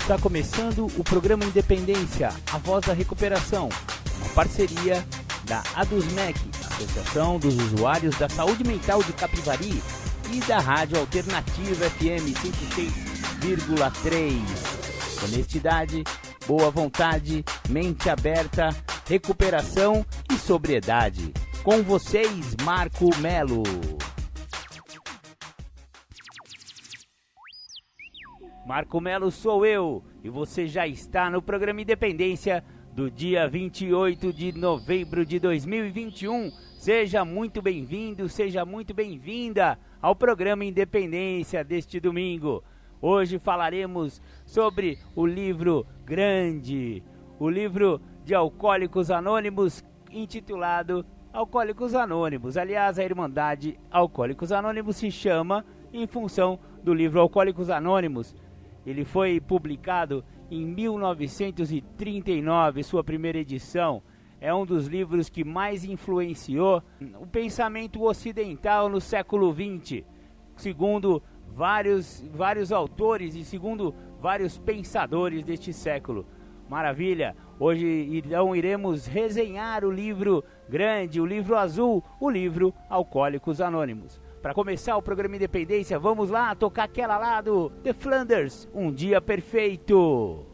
Está começando o programa Independência, a voz da recuperação, uma parceria da ADUSMEC, Associação dos Usuários da Saúde Mental de Capivari, e da Rádio Alternativa FM 106,3. Honestidade, boa vontade, mente aberta, recuperação e sobriedade. Com vocês, Marco Melo. Marco Melo sou eu, e você já está no programa Independência do dia 28 de novembro de 2021. Seja muito bem-vindo, seja muito bem-vinda ao programa Independência deste domingo. Hoje falaremos sobre o livro grande, o livro de Alcoólicos Anônimos, intitulado Alcoólicos Anônimos. Aliás, a Irmandade Alcoólicos Anônimos se chama em função do livro Alcoólicos Anônimos. Ele foi publicado em 1939, sua primeira edição. É um dos livros que mais influenciou o pensamento ocidental no século XX, segundo vários autores e segundo vários pensadores deste século. Maravilha! Hoje então iremos resenhar o livro grande, o livro azul, o livro Alcoólicos Anônimos. Para começar o programa Independência, vamos lá tocar aquela lá do The Flanders, Um Dia Perfeito.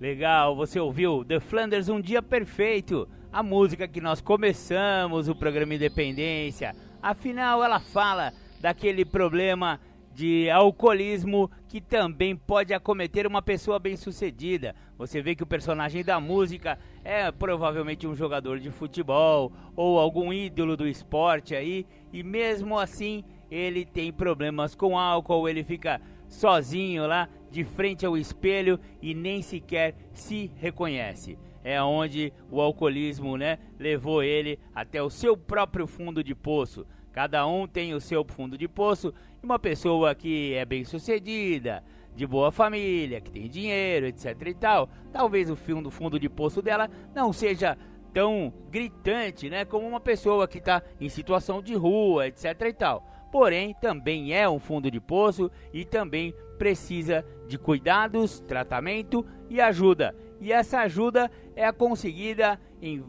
Legal, você ouviu The Flanders, Um Dia Perfeito, a música que nós começamos o programa Independência. Afinal, ela fala daquele problema de alcoolismo que também pode acometer uma pessoa bem-sucedida. Você vê que o personagem da música é provavelmente um jogador de futebol ou algum ídolo do esporte aí, e mesmo assim ele tem problemas com álcool, ele fica sozinho lá de frente ao espelho e nem sequer se reconhece. É onde o alcoolismo, levou ele até o seu próprio fundo de poço. Cada um tem o seu fundo de poço, e uma pessoa que é bem sucedida, de boa família, que tem dinheiro, etc e tal, talvez o fundo de poço dela não seja tão gritante, como uma pessoa que está em situação de rua, etc e tal. Porém, também é um fundo de poço e também precisa de cuidados, tratamento e ajuda. E essa ajuda é conseguida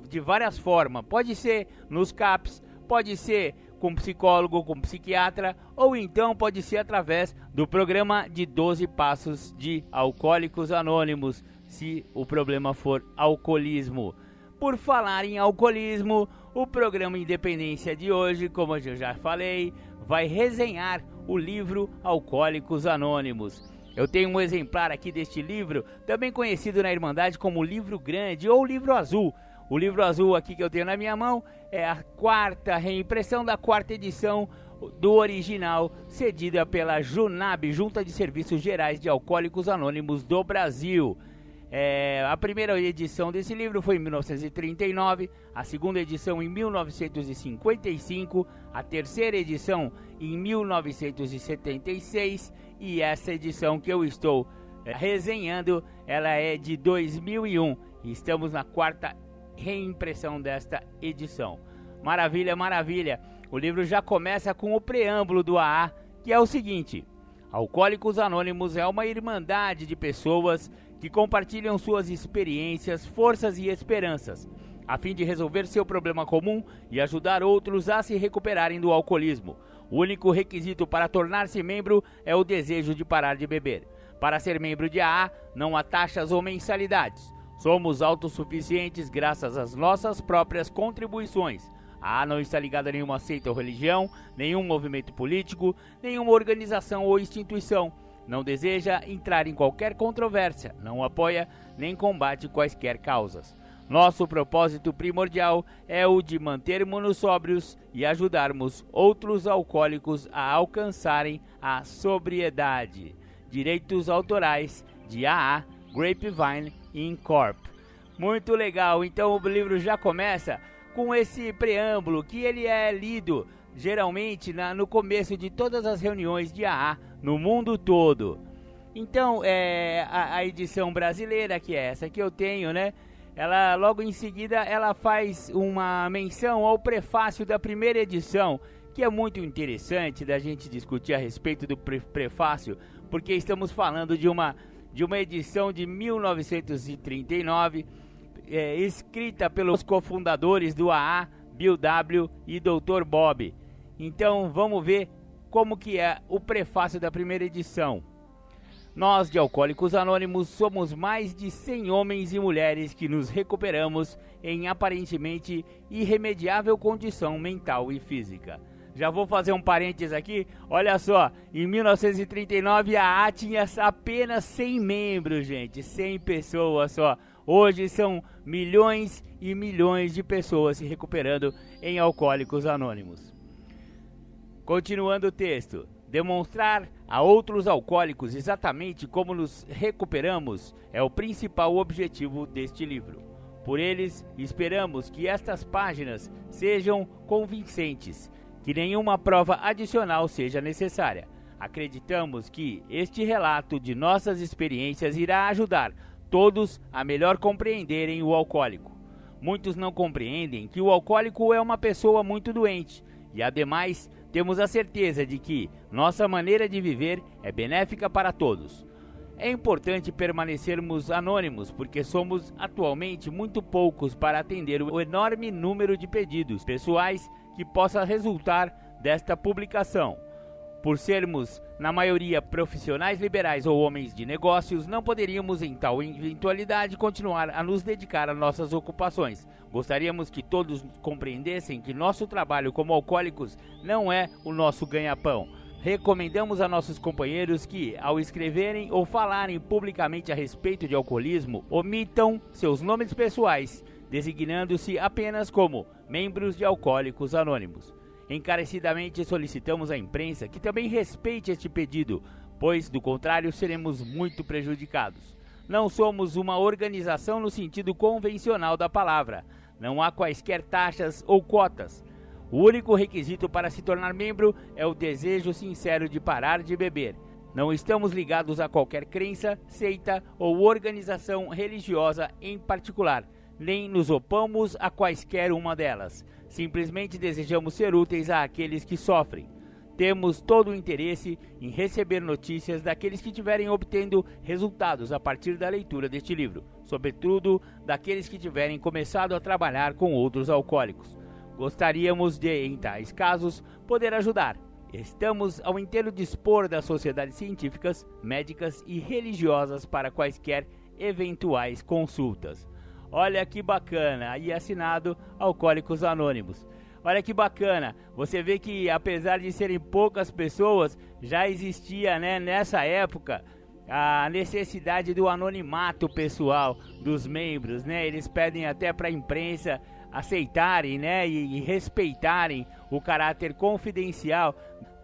de várias formas. Pode ser nos CAPs, pode ser com psicólogo, com psiquiatra, ou então pode ser através do programa de 12 passos de Alcoólicos Anônimos, se o problema for alcoolismo. Por falar em alcoolismo, o programa Independência de hoje, como eu já falei, vai resenhar o livro Alcoólicos Anônimos. Eu tenho um exemplar aqui deste livro, também conhecido na Irmandade como Livro Grande ou Livro Azul. O livro azul aqui que eu tenho na minha mão é a quarta reimpressão da quarta edição do original, cedida pela JUNAB, Junta de Serviços Gerais de Alcoólicos Anônimos do Brasil. A primeira edição desse livro foi em 1939, a segunda edição em 1955, a terceira edição em 1976 e essa edição que eu estou resenhando, ela é de 2001 e estamos na quarta reimpressão desta edição. Maravilha, maravilha. O livro já começa com o preâmbulo do AA, que é o seguinte: Alcoólicos Anônimos é uma irmandade de pessoas que compartilham suas experiências, forças e esperanças, a fim de resolver seu problema comum e ajudar outros a se recuperarem do alcoolismo. O único requisito para tornar-se membro é o desejo de parar de beber. Para ser membro de AA, não há taxas ou mensalidades. Somos autossuficientes graças às nossas próprias contribuições. A AA não está ligada a nenhuma seita ou religião, nenhum movimento político, nenhuma organização ou instituição. Não deseja entrar em qualquer controvérsia, não apoia nem combate quaisquer causas. Nosso propósito primordial é o de mantermos-nos sóbrios e ajudarmos outros alcoólicos a alcançarem a sobriedade. Direitos autorais de AA Grapevine Incorp. Muito legal, então o livro já começa com esse preâmbulo que ele é lido geralmente no começo de todas as reuniões de AA no mundo todo. Então a edição brasileira, que é essa que eu tenho, ela logo em seguida ela faz uma menção ao prefácio da primeira edição, que é muito interessante da gente discutir a respeito do prefácio, porque estamos falando de de uma edição de 1939, escrita pelos cofundadores do AA, Bill W. e Dr. Bob. Então vamos ver como que é o prefácio da primeira edição. Nós, de Alcoólicos Anônimos, somos mais de 100 homens e mulheres que nos recuperamos em aparentemente irremediável condição mental e física. Já vou fazer um parênteses aqui, olha só, em 1939 a AA tinha apenas 100 membros, gente, 100 pessoas só. Hoje são milhões e milhões de pessoas se recuperando em Alcoólicos Anônimos. Continuando o texto. Demonstrar a outros alcoólicos exatamente como nos recuperamos é o principal objetivo deste livro. Por eles, esperamos que estas páginas sejam convincentes, que nenhuma prova adicional seja necessária. Acreditamos que este relato de nossas experiências irá ajudar todos a melhor compreenderem o alcoólico. Muitos não compreendem que o alcoólico é uma pessoa muito doente e, ademais, temos a certeza de que nossa maneira de viver é benéfica para todos. É importante permanecermos anônimos porque somos atualmente muito poucos para atender o enorme número de pedidos pessoais que possa resultar desta publicação. Por sermos, na maioria, profissionais liberais ou homens de negócios, não poderíamos, em tal eventualidade, continuar a nos dedicar a nossas ocupações. Gostaríamos que todos compreendessem que nosso trabalho como alcoólicos não é o nosso ganha-pão. Recomendamos a nossos companheiros que, ao escreverem ou falarem publicamente a respeito de alcoolismo, omitam seus nomes pessoais, designando-se apenas como membros de Alcoólicos Anônimos. Encarecidamente solicitamos à imprensa que também respeite este pedido, pois, do contrário, seremos muito prejudicados. Não somos uma organização no sentido convencional da palavra. Não há quaisquer taxas ou cotas. O único requisito para se tornar membro é o desejo sincero de parar de beber. Não estamos ligados a qualquer crença, seita ou organização religiosa em particular, nem nos opomos a quaisquer uma delas. Simplesmente desejamos ser úteis àqueles que sofrem. Temos todo o interesse em receber notícias daqueles que estiverem obtendo resultados a partir da leitura deste livro, sobretudo daqueles que tiverem começado a trabalhar com outros alcoólicos. Gostaríamos de, em tais casos, poder ajudar. Estamos ao inteiro dispor das sociedades científicas, médicas e religiosas para quaisquer eventuais consultas. Olha que bacana, aí assinado Alcoólicos Anônimos. Olha que bacana, você vê que apesar de serem poucas pessoas, já existia, né, nessa época a necessidade do anonimato pessoal dos membros, né? Eles pedem até para a imprensa aceitarem, né, e respeitarem o caráter confidencial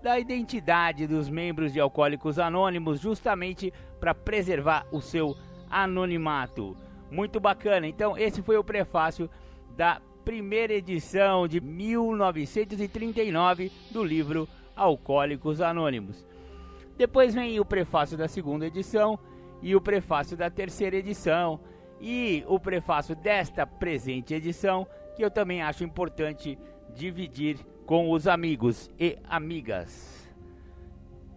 da identidade dos membros de Alcoólicos Anônimos, justamente para preservar o seu anonimato. Muito bacana. Então esse foi o prefácio da primeira edição de 1939 do livro Alcoólicos Anônimos. Depois vem o prefácio da segunda edição e o prefácio da terceira edição e o prefácio desta presente edição, que eu também acho importante dividir com os amigos e amigas.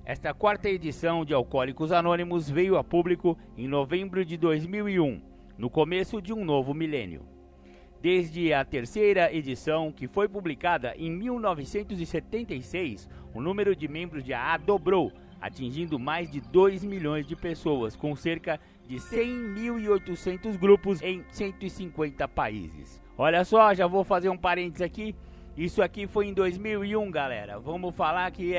Esta quarta edição de Alcoólicos Anônimos veio a público em novembro de 2001, no começo de um novo milênio. Desde a terceira edição, que foi publicada em 1976, o número de membros de AA dobrou, atingindo mais de 2 milhões de pessoas, com cerca de 100.800 grupos em 150 países. Olha só, já vou fazer um parênteses aqui. Isso aqui foi em 2001, galera. Vamos falar que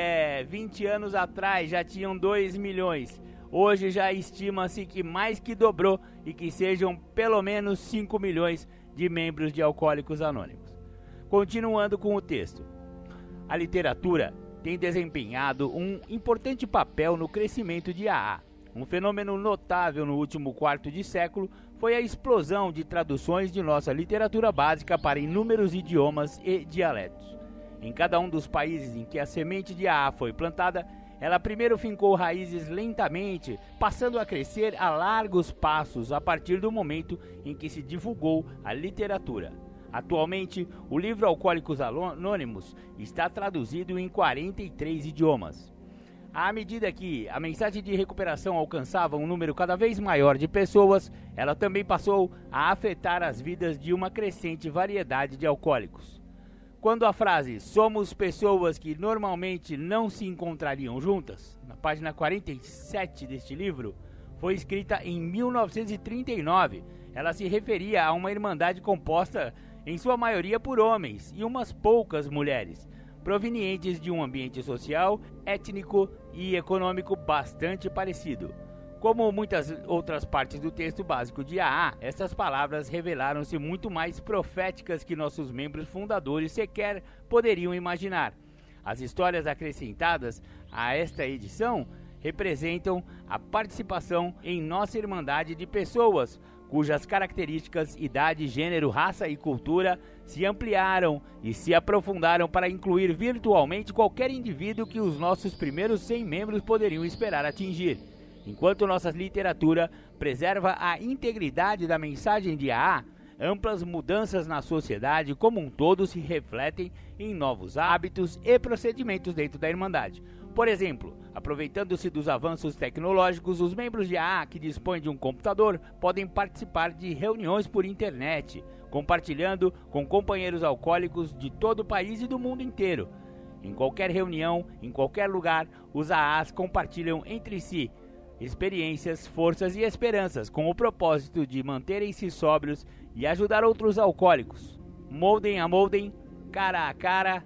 20 anos atrás já tinham 2 milhões. Hoje já estima-se que mais que dobrou e que sejam pelo menos 5 milhões de membros de Alcoólicos Anônimos. Continuando com o texto. A literatura tem desempenhado um importante papel no crescimento de AA. Um fenômeno notável no último quarto de século foi a explosão de traduções de nossa literatura básica para inúmeros idiomas e dialetos. Em cada um dos países em que a semente de AA foi plantada, ela primeiro fincou raízes lentamente, passando a crescer a largos passos a partir do momento em que se divulgou a literatura. Atualmente, o livro Alcoólicos Anônimos está traduzido em 43 idiomas. À medida que a mensagem de recuperação alcançava um número cada vez maior de pessoas, ela também passou a afetar as vidas de uma crescente variedade de alcoólicos. Quando a frase "somos pessoas que normalmente não se encontrariam juntas", na página 47 deste livro, foi escrita em 1939, ela se referia a uma irmandade composta em sua maioria por homens e umas poucas mulheres, provenientes de um ambiente social, étnico e econômico bastante parecido. Como muitas outras partes do texto básico de AA, essas palavras revelaram-se muito mais proféticas que nossos membros fundadores sequer poderiam imaginar. As histórias acrescentadas a esta edição representam a participação em nossa irmandade de pessoas cujas características, idade, gênero, raça e cultura se ampliaram e se aprofundaram para incluir virtualmente qualquer indivíduo que os nossos primeiros 100 membros poderiam esperar atingir. Enquanto nossa literatura preserva a integridade da mensagem de AA, amplas mudanças na sociedade como um todo se refletem em novos hábitos e procedimentos dentro da Irmandade. Por exemplo, aproveitando-se dos avanços tecnológicos, os membros de AA que dispõem de um computador podem participar de reuniões por internet, compartilhando com companheiros alcoólicos de todo o país e do mundo inteiro. Em qualquer reunião, em qualquer lugar, os AAs compartilham entre si experiências, forças e esperanças com o propósito de manterem-se sóbrios e ajudar outros alcoólicos. Moldem a moldem, cara a cara,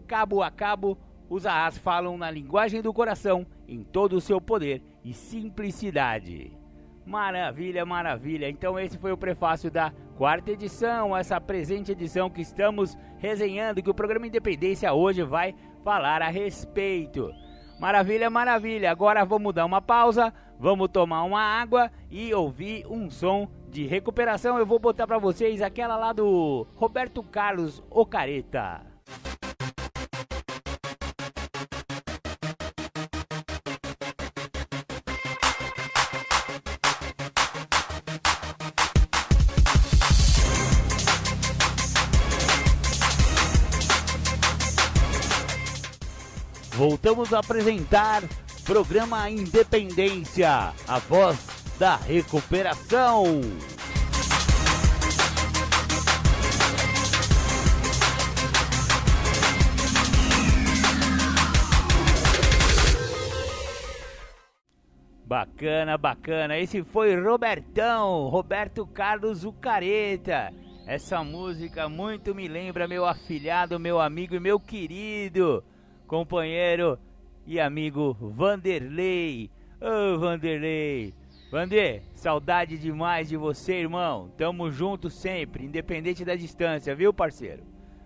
cabo a cabo, os AAs falam na linguagem do coração, em todo o seu poder e simplicidade. Maravilha, maravilha. Então esse foi o prefácio da 4ª edição, essa presente edição que estamos resenhando, que o programa Independência hoje vai falar a respeito. Maravilha, maravilha. Agora vamos dar uma pausa, vamos tomar uma água e ouvir um som de recuperação. Eu vou botar para vocês aquela lá do Roberto Carlos, O Careta. Voltamos a apresentar programa Independência, a voz da recuperação. Bacana, bacana. Esse foi Roberto Carlos, o Careta. Essa música muito me lembra meu afilhado, meu amigo e meu querido companheiro e amigo Vanderlei. Ô Vanderlei, Vander, saudade demais de você, irmão. Tamo junto sempre, independente da distância, viu, parceiro?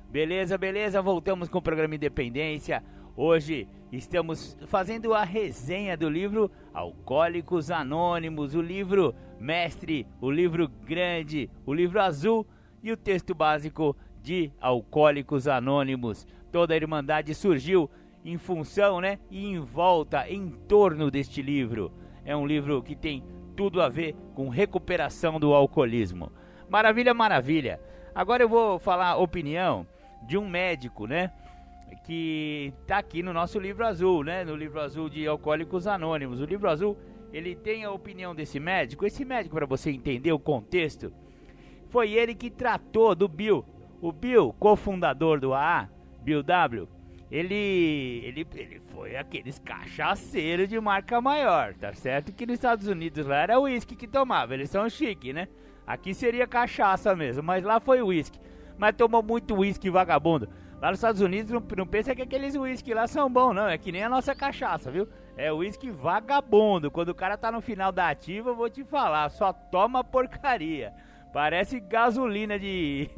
Beleza, beleza, voltamos com o programa Independência. Hoje estamos fazendo a resenha do livro Alcoólicos Anônimos, o livro mestre, o livro grande, o livro azul e o texto básico de Alcoólicos Anônimos. Toda a Irmandade surgiu em função, e em volta, em torno deste livro. É um livro que tem tudo a ver com recuperação do alcoolismo. Maravilha, maravilha. Agora eu vou falar a opinião de um médico, que está aqui no nosso livro azul, no livro azul de Alcoólicos Anônimos. O livro azul, ele tem a opinião desse médico. Esse médico, para você entender o contexto, foi ele que tratou do Bill. O Bill, cofundador do AA, Bill W., ele foi aqueles cachaceiros de marca maior, tá certo? Que nos Estados Unidos lá era uísque que tomava, eles são chique, Aqui seria cachaça mesmo, mas lá foi uísque. Mas tomou muito uísque vagabundo. Lá nos Estados Unidos não pensa que aqueles uísque lá são bons, não. É que nem a nossa cachaça, viu? É uísque vagabundo. Quando o cara tá no final da ativa, eu vou te falar, só toma porcaria. Parece gasolina de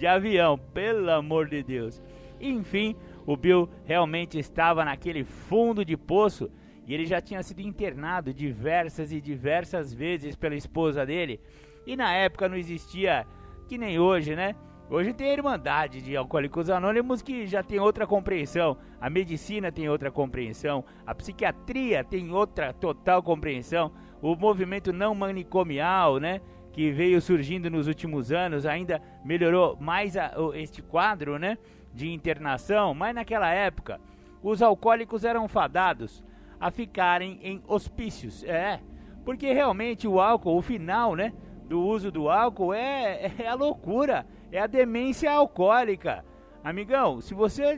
avião, pelo amor de Deus. Enfim, o Bill realmente estava naquele fundo de poço e ele já tinha sido internado diversas e diversas vezes pela esposa dele. E na época não existia, que nem hoje, Hoje tem a Irmandade de Alcoólicos Anônimos que já tem outra compreensão, a medicina tem outra compreensão, a psiquiatria tem outra total compreensão, o movimento não manicomial, que veio surgindo nos últimos anos, ainda melhorou mais este quadro, de internação, mas naquela época os alcoólicos eram fadados a ficarem em hospícios. Porque realmente o álcool, o final, né, do uso do álcool é a loucura, é a demência alcoólica. Amigão, se você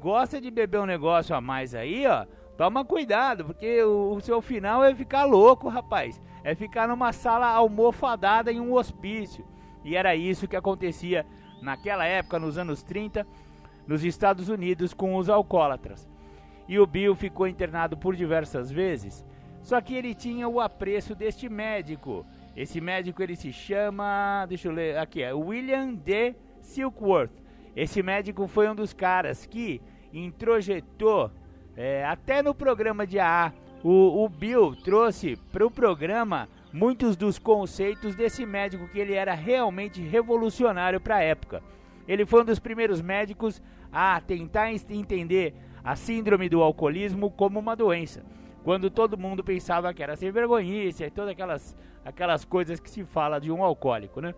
gosta de beber um negócio a mais aí, ó, toma cuidado, porque o seu final é ficar louco, rapaz. É ficar numa sala almofadada em um hospício. E era isso que acontecia naquela época, nos anos 30, nos Estados Unidos, com os alcoólatras. E o Bill ficou internado por diversas vezes, só que ele tinha o apreço deste médico. Esse médico, ele se chama, deixa eu ler, aqui é William D. Silkworth. Esse médico foi um dos caras que introjetou, até no programa de AA, o Bill trouxe para o programa muitos dos conceitos desse médico, que ele era realmente revolucionário para a época. Ele foi um dos primeiros médicos a tentar entender a síndrome do alcoolismo como uma doença, quando todo mundo pensava que era sem vergonhice e todas aquelas coisas que se fala de um alcoólico, né?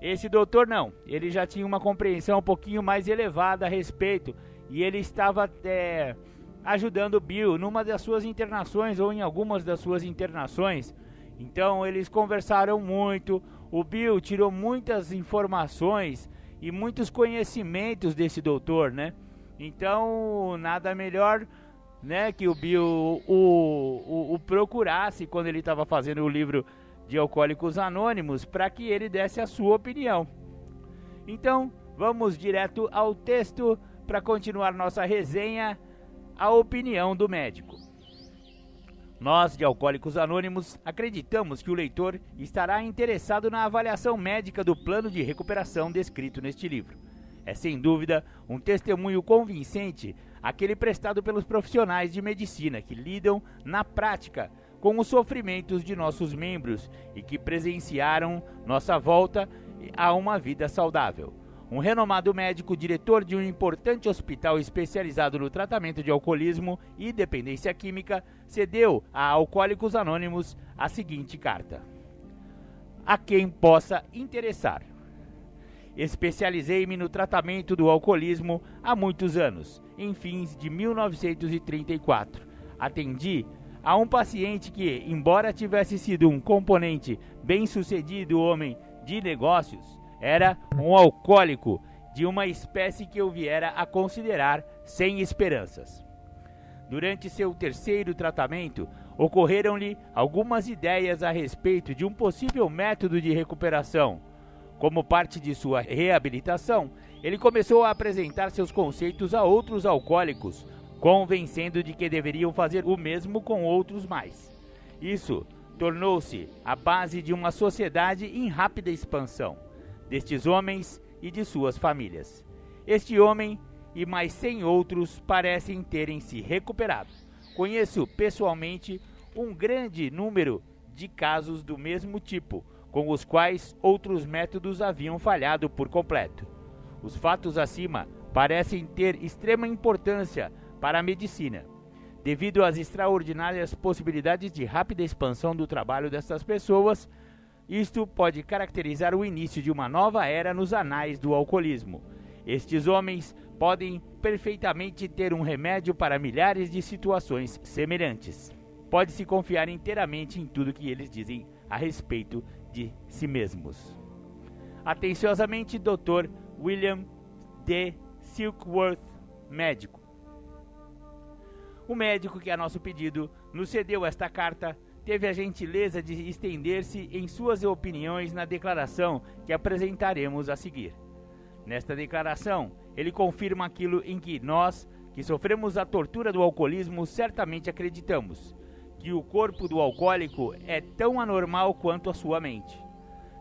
Esse doutor não, ele já tinha uma compreensão um pouquinho mais elevada a respeito, e ele estava ajudando o Bill numa das suas internações, ou em algumas das suas internações. Então eles conversaram muito, o Bill tirou muitas informações e muitos conhecimentos desse doutor, né? Então nada melhor, né, que o Bill o procurasse quando ele estava fazendo o livro de Alcoólicos Anônimos, para que ele desse a sua opinião. Então vamos direto ao texto para continuar nossa resenha, a opinião do médico. Nós, de Alcoólicos Anônimos, acreditamos que o leitor estará interessado na avaliação médica do plano de recuperação descrito neste livro. É sem dúvida um testemunho convincente aquele prestado pelos profissionais de medicina que lidam na prática com os sofrimentos de nossos membros e que presenciaram nossa volta a uma vida saudável. Um renomado médico, diretor de um importante hospital especializado no tratamento de alcoolismo e dependência química, cedeu a Alcoólicos Anônimos a seguinte carta: a quem possa interessar. Especializei-me no tratamento do alcoolismo há muitos anos, em fins de 1934. Atendi a um paciente que, embora tivesse sido um componente bem-sucedido homem de negócios, era um alcoólico de uma espécie que eu viera a considerar sem esperanças. Durante seu terceiro tratamento, ocorreram-lhe algumas ideias a respeito de um possível método de recuperação. Como parte de sua reabilitação, ele começou a apresentar seus conceitos a outros alcoólicos, convencendo de que deveriam fazer o mesmo com outros mais. Isso tornou-se a base de uma sociedade em rápida expansão, destes homens e de suas famílias. Este homem e mais 100 outros parecem terem se recuperado. Conheço pessoalmente um grande número de casos do mesmo tipo, com os quais outros métodos haviam falhado por completo. Os fatos acima parecem ter extrema importância para a medicina, devido às extraordinárias possibilidades de rápida expansão do trabalho dessas pessoas. Isto pode caracterizar o início de uma nova era nos anais do alcoolismo. Estes homens podem perfeitamente ter um remédio para milhares de situações semelhantes. Pode-se confiar inteiramente em tudo que eles dizem a respeito de si mesmos. Atenciosamente, Dr. William D. Silkworth, médico. O médico que, a nosso pedido, nos cedeu esta carta teve a gentileza de estender-se em suas opiniões na declaração que apresentaremos a seguir. Nesta declaração, ele confirma aquilo em que nós, que sofremos a tortura do alcoolismo, certamente acreditamos, que o corpo do alcoólico é tão anormal quanto a sua mente.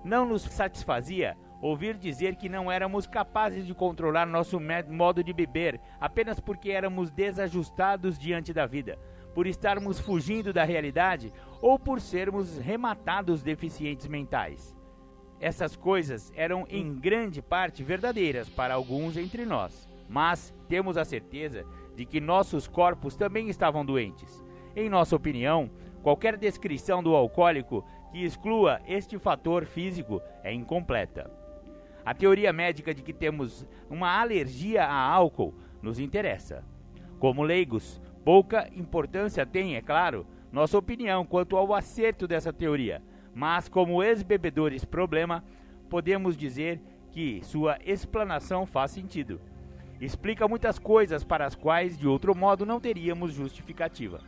Não nos satisfazia ouvir dizer que não éramos capazes de controlar nosso modo de beber apenas porque éramos desajustados diante da vida, por estarmos fugindo da realidade ou por sermos rematados deficientes mentais. Essas coisas eram em grande parte verdadeiras para alguns entre nós, mas temos a certeza de que nossos corpos também estavam doentes. Em nossa opinião, qualquer descrição do alcoólico que exclua este fator físico é incompleta. A teoria médica de que temos uma alergia a álcool nos interessa. Como leigos, Pouca importância tem, é claro, nossa opinião quanto ao acerto dessa teoria, mas como ex-bebedores problema, podemos dizer que sua explanação faz sentido. Explica muitas coisas para as quais, de outro modo, não teríamos justificativa.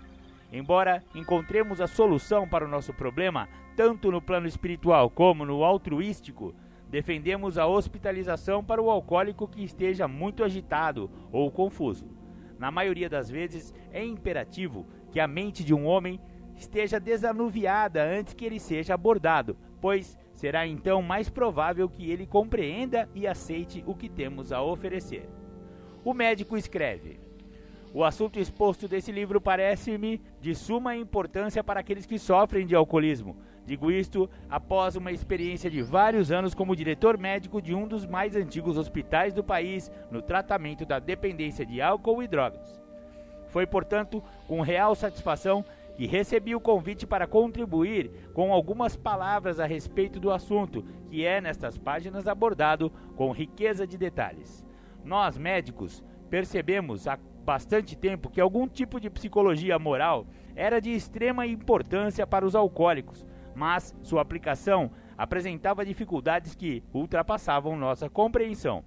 Embora encontremos a solução para o nosso problema, tanto no plano espiritual como no altruístico, defendemos a hospitalização para o alcoólico que esteja muito agitado ou confuso. Na maioria das vezes, é imperativo que a mente de um homem esteja desanuviada antes que ele seja abordado, pois será então mais provável que ele compreenda e aceite o que temos a oferecer. O médico escreve: o assunto exposto desse livro parece-me de suma importância para aqueles que sofrem de alcoolismo. Digo isto após uma experiência de vários anos como diretor médico de um dos mais antigos hospitais do país no tratamento da dependência de álcool e drogas. Foi, portanto, com real satisfação que recebi o convite para contribuir com algumas palavras a respeito do assunto, que é nestas páginas abordado com riqueza de detalhes. Nós, médicos, percebemos há bastante tempo que algum tipo de psicologia moral era de extrema importância para os alcoólicos, mas sua aplicação apresentava dificuldades que ultrapassavam nossa compreensão.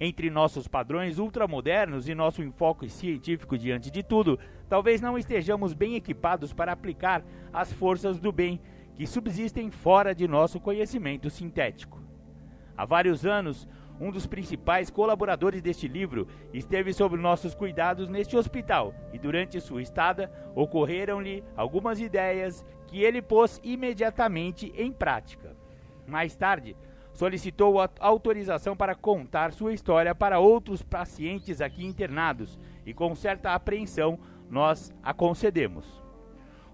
Entre nossos padrões ultramodernos e nosso enfoque científico diante de tudo, talvez não estejamos bem equipados para aplicar as forças do bem que subsistem fora de nosso conhecimento sintético. Há vários anos, um dos principais colaboradores deste livro esteve sob nossos cuidados neste hospital e durante sua estada ocorreram-lhe algumas ideias que ele pôs imediatamente em prática. Mais tarde, solicitou autorização para contar sua história para outros pacientes aqui internados e com certa apreensão nós a concedemos.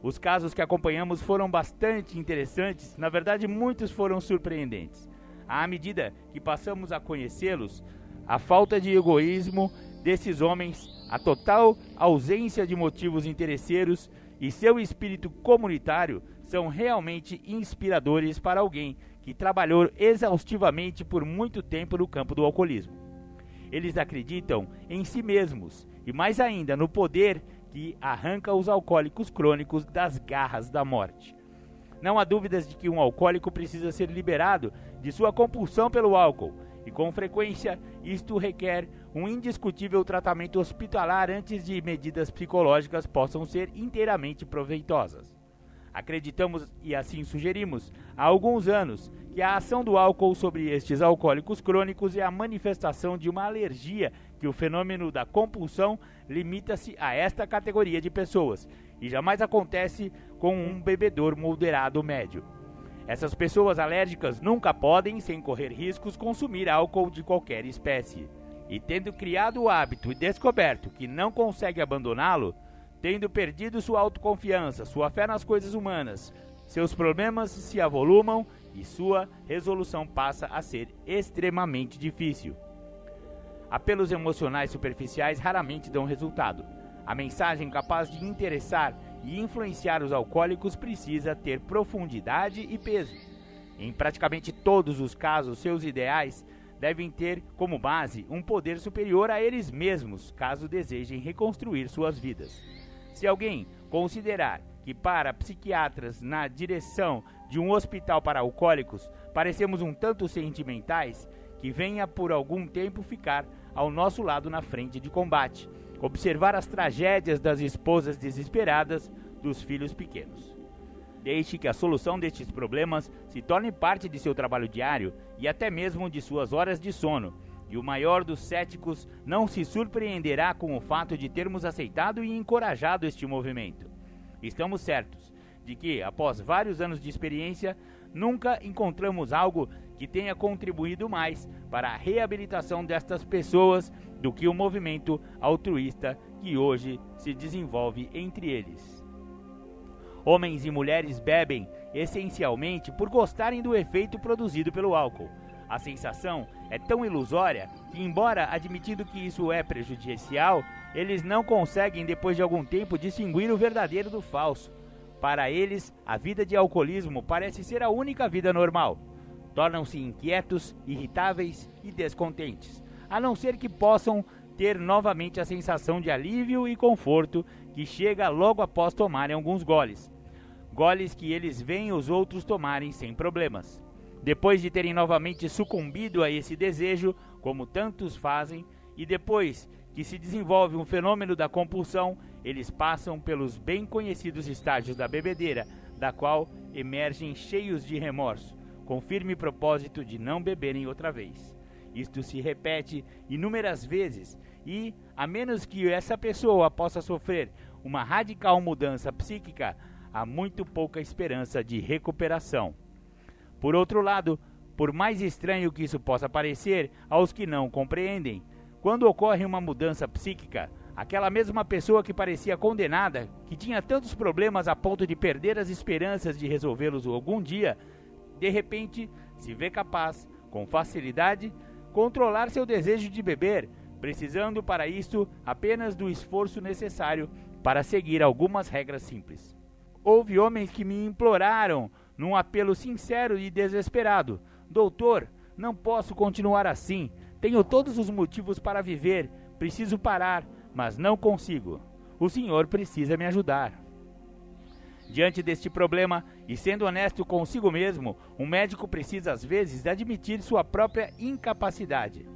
Os casos que acompanhamos foram bastante interessantes, na verdade muitos foram surpreendentes. À medida que passamos a conhecê-los, a falta de egoísmo desses homens, a total ausência de motivos interesseiros e seu espírito comunitário são realmente inspiradores para alguém que trabalhou exaustivamente por muito tempo no campo do alcoolismo. Eles acreditam em si mesmos e mais ainda no poder que arranca os alcoólicos crônicos das garras da morte. Não há dúvidas de que um alcoólico precisa ser liberado de sua compulsão pelo álcool, e com frequência isto requer um indiscutível tratamento hospitalar antes de medidas psicológicas possam ser inteiramente proveitosas. Acreditamos, e assim sugerimos, há alguns anos, que a ação do álcool sobre estes alcoólicos crônicos é a manifestação de uma alergia, que o fenômeno da compulsão limita-se a esta categoria de pessoas, e jamais acontece com um bebedor moderado médio. Essas pessoas alérgicas nunca podem, sem correr riscos, consumir álcool de qualquer espécie. E tendo criado o hábito e descoberto que não consegue abandoná-lo, tendo perdido sua autoconfiança, sua fé nas coisas humanas, seus problemas se avolumam e sua resolução passa a ser extremamente difícil. Apelos emocionais superficiais raramente dão resultado. A mensagem capaz de interessar e influenciar os alcoólicos precisa ter profundidade e peso. Em praticamente todos os casos, seus ideais devem ter como base um poder superior a eles mesmos, caso desejem reconstruir suas vidas. Se alguém considerar que para psiquiatras na direção de um hospital para alcoólicos parecemos um tanto sentimentais, que venha por algum tempo ficar ao nosso lado na frente de combate, observar as tragédias das esposas desesperadas, dos filhos pequenos. Deixe que a solução destes problemas se torne parte de seu trabalho diário e até mesmo de suas horas de sono, e o maior dos céticos não se surpreenderá com o fato de termos aceitado e encorajado este movimento. Estamos certos de que, após vários anos de experiência, nunca encontramos algo que tenha contribuído mais para a reabilitação destas pessoas do que o movimento altruísta que hoje se desenvolve entre eles. Homens e mulheres bebem essencialmente por gostarem do efeito produzido pelo álcool. A sensação é tão ilusória que, embora admitindo que isso é prejudicial, eles não conseguem, depois de algum tempo, distinguir o verdadeiro do falso. Para eles, a vida de alcoolismo parece ser a única vida normal. Tornam-se inquietos, irritáveis e descontentes, a não ser que possam ter novamente a sensação de alívio e conforto que chega logo após tomarem alguns goles. Goles que eles veem os outros tomarem sem problemas. Depois de terem novamente sucumbido a esse desejo, como tantos fazem, e depois que se desenvolve um fenômeno da compulsão, eles passam pelos bem conhecidos estágios da bebedeira, da qual emergem cheios de remorso, com firme propósito de não beberem outra vez. Isto se repete inúmeras vezes e, a menos que essa pessoa possa sofrer uma radical mudança psíquica, há muito pouca esperança de recuperação. Por outro lado, por mais estranho que isso possa parecer aos que não compreendem, quando ocorre uma mudança psíquica, aquela mesma pessoa que parecia condenada, que tinha tantos problemas a ponto de perder as esperanças de resolvê-los algum dia, de repente se vê capaz, com facilidade, controlar seu desejo de beber, precisando para isso apenas do esforço necessário para seguir algumas regras simples. Houve homens que me imploraram, num apelo sincero e desesperado: doutor, não posso continuar assim, tenho todos os motivos para viver, preciso parar, mas não consigo. O senhor precisa me ajudar. Diante deste problema, e sendo honesto consigo mesmo, um médico precisa às vezes admitir sua própria incapacidade.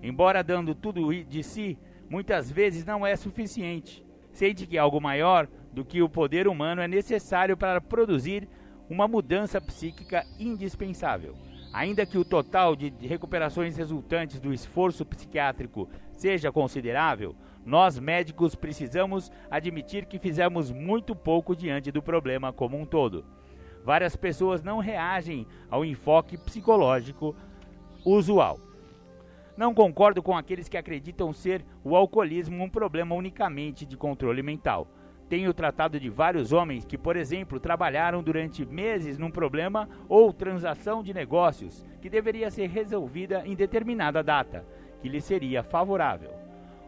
Embora dando tudo de si, muitas vezes não é suficiente. Sente que algo maior do que o poder humano é necessário para produzir uma mudança psíquica indispensável. Ainda que o total de recuperações resultantes do esforço psiquiátrico seja considerável, nós médicos precisamos admitir que fizemos muito pouco diante do problema como um todo. Várias pessoas não reagem ao enfoque psicológico usual. Não concordo com aqueles que acreditam ser o alcoolismo um problema unicamente de controle mental. Tenho tratado de vários homens que, por exemplo, trabalharam durante meses num problema ou transação de negócios que deveria ser resolvida em determinada data, que lhes seria favorável.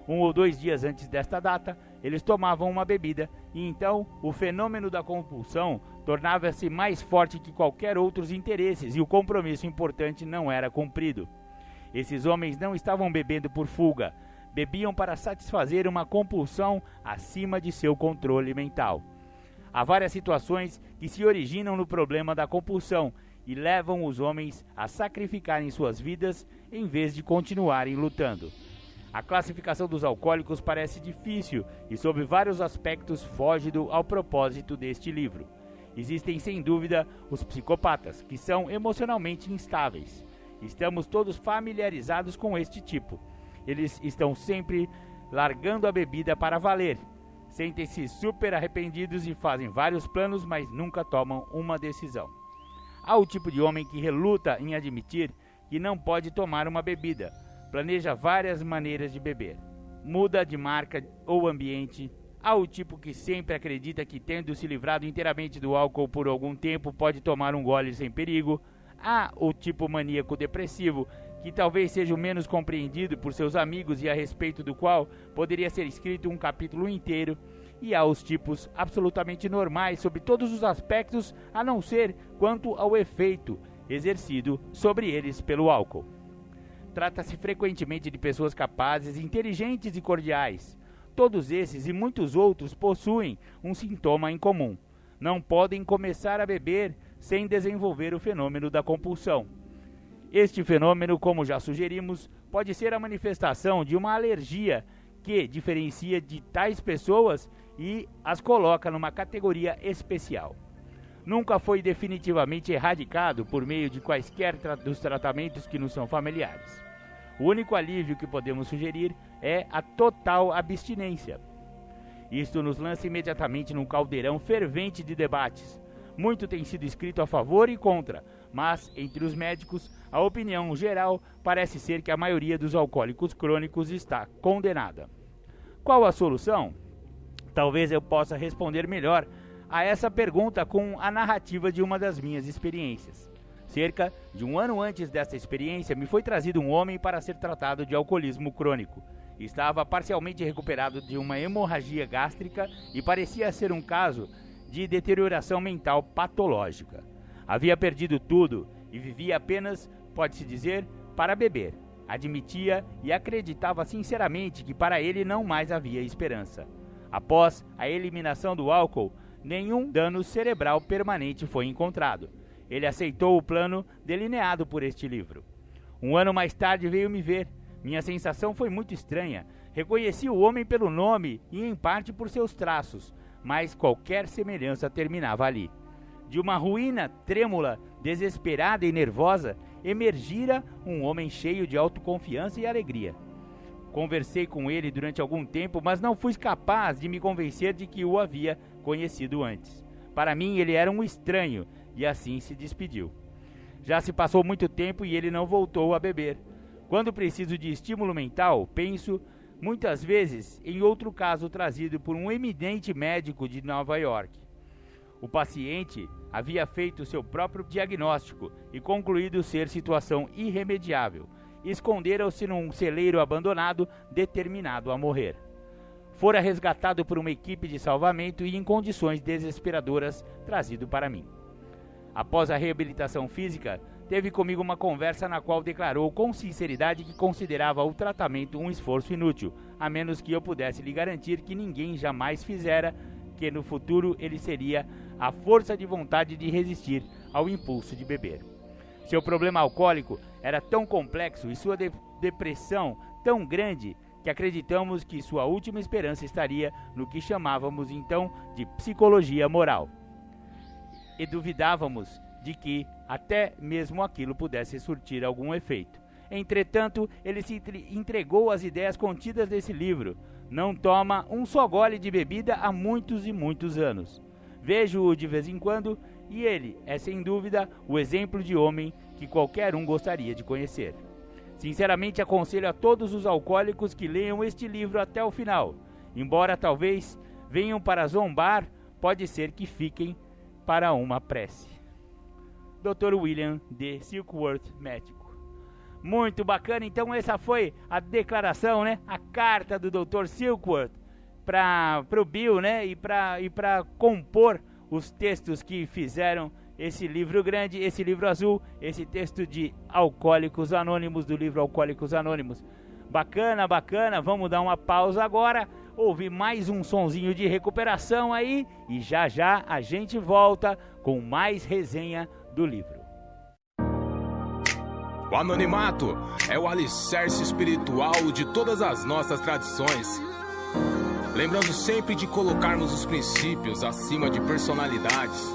1 ou 2 dias antes desta data, eles tomavam uma bebida e então o fenômeno da compulsão tornava-se mais forte que qualquer outros interesses e o compromisso importante não era cumprido. Esses homens não estavam bebendo por fuga, bebiam para satisfazer uma compulsão acima de seu controle mental. Há várias situações que se originam no problema da compulsão e levam os homens a sacrificarem suas vidas em vez de continuarem lutando. A classificação dos alcoólicos parece difícil e, sob vários aspectos, foge ao propósito deste livro. Existem, sem dúvida, os psicopatas, que são emocionalmente instáveis. Estamos todos familiarizados com este tipo. Eles estão sempre largando a bebida para valer. Sentem-se super arrependidos e fazem vários planos, mas nunca tomam uma decisão. Há o tipo de homem que reluta em admitir que não pode tomar uma bebida. Planeja várias maneiras de beber. Muda de marca ou ambiente. Há o tipo que sempre acredita que, tendo se livrado inteiramente do álcool por algum tempo, pode tomar um gole sem perigo. Há o tipo maníaco depressivo, que talvez seja o menos compreendido por seus amigos e a respeito do qual poderia ser escrito um capítulo inteiro. E há os tipos absolutamente normais sobre todos os aspectos, a não ser quanto ao efeito exercido sobre eles pelo álcool. Trata-se frequentemente de pessoas capazes, inteligentes e cordiais. Todos esses e muitos outros possuem um sintoma em comum. Não podem começar a beber sem desenvolver o fenômeno da compulsão. Este fenômeno, como já sugerimos, pode ser a manifestação de uma alergia que diferencia de tais pessoas e as coloca numa categoria especial. Nunca foi definitivamente erradicado por meio de quaisquer dos tratamentos que nos são familiares. O único alívio que podemos sugerir é a total abstinência. Isto nos lança imediatamente num caldeirão fervente de debates. Muito tem sido escrito a favor e contra, mas, entre os médicos, a opinião geral parece ser que a maioria dos alcoólicos crônicos está condenada. Qual a solução? Talvez eu possa responder melhor a essa pergunta com a narrativa de uma das minhas experiências. Cerca de 1 ano antes desta experiência, me foi trazido um homem para ser tratado de alcoolismo crônico. Estava parcialmente recuperado de uma hemorragia gástrica e parecia ser um caso de deterioração mental patológica. Havia perdido tudo e vivia apenas, pode-se dizer, para beber. Admitia e acreditava sinceramente que para ele não mais havia esperança. Após a eliminação do álcool, nenhum dano cerebral permanente foi encontrado. Ele aceitou o plano delineado por este livro. Um ano mais tarde veio me ver. Minha sensação foi muito estranha. Reconheci o homem pelo nome e em parte por seus traços, mas qualquer semelhança terminava ali. De uma ruína trêmula, desesperada e nervosa, emergira um homem cheio de autoconfiança e alegria. Conversei com ele durante algum tempo, mas não fui capaz de me convencer de que o havia conhecido antes. Para mim, ele era um estranho, e assim se despediu. Já se passou muito tempo e ele não voltou a beber. Quando preciso de estímulo mental, penso muitas vezes em outro caso trazido por um eminente médico de Nova York. O paciente havia feito seu próprio diagnóstico e concluído ser situação irremediável. Esconderam-se num celeiro abandonado, determinado a morrer. Fora resgatado por uma equipe de salvamento e em condições desesperadoras trazido para mim. Após a reabilitação física, teve comigo uma conversa na qual declarou com sinceridade que considerava o tratamento um esforço inútil, a menos que eu pudesse lhe garantir que ninguém jamais fizera, que no futuro ele seria a força de vontade de resistir ao impulso de beber. Seu problema alcoólico era tão complexo e sua depressão tão grande que acreditamos que sua última esperança estaria no que chamávamos então de psicologia moral. E duvidávamos de que até mesmo aquilo pudesse surtir algum efeito. Entretanto, ele se entregou às ideias contidas nesse livro. Não toma um só gole de bebida há muitos e muitos anos. Vejo-o de vez em quando e ele é sem dúvida o exemplo de homem que qualquer um gostaria de conhecer. Sinceramente aconselho a todos os alcoólicos que leiam este livro até o final. Embora talvez venham para zombar, pode ser que fiquem para uma prece. Dr. William D. Silkworth, médico. Muito bacana, então essa foi a declaração, né? A carta do Dr. Silkworth para o Bill, né? E para compor os textos que fizeram esse livro grande, esse livro azul, esse texto de Alcoólicos Anônimos, do livro Alcoólicos Anônimos. Bacana, bacana, vamos dar uma pausa agora, ouvir mais um sonzinho de recuperação aí e já já a gente volta com mais resenha do livro. O anonimato é o alicerce espiritual de todas as nossas tradições. Lembrando sempre de colocarmos os princípios acima de personalidades.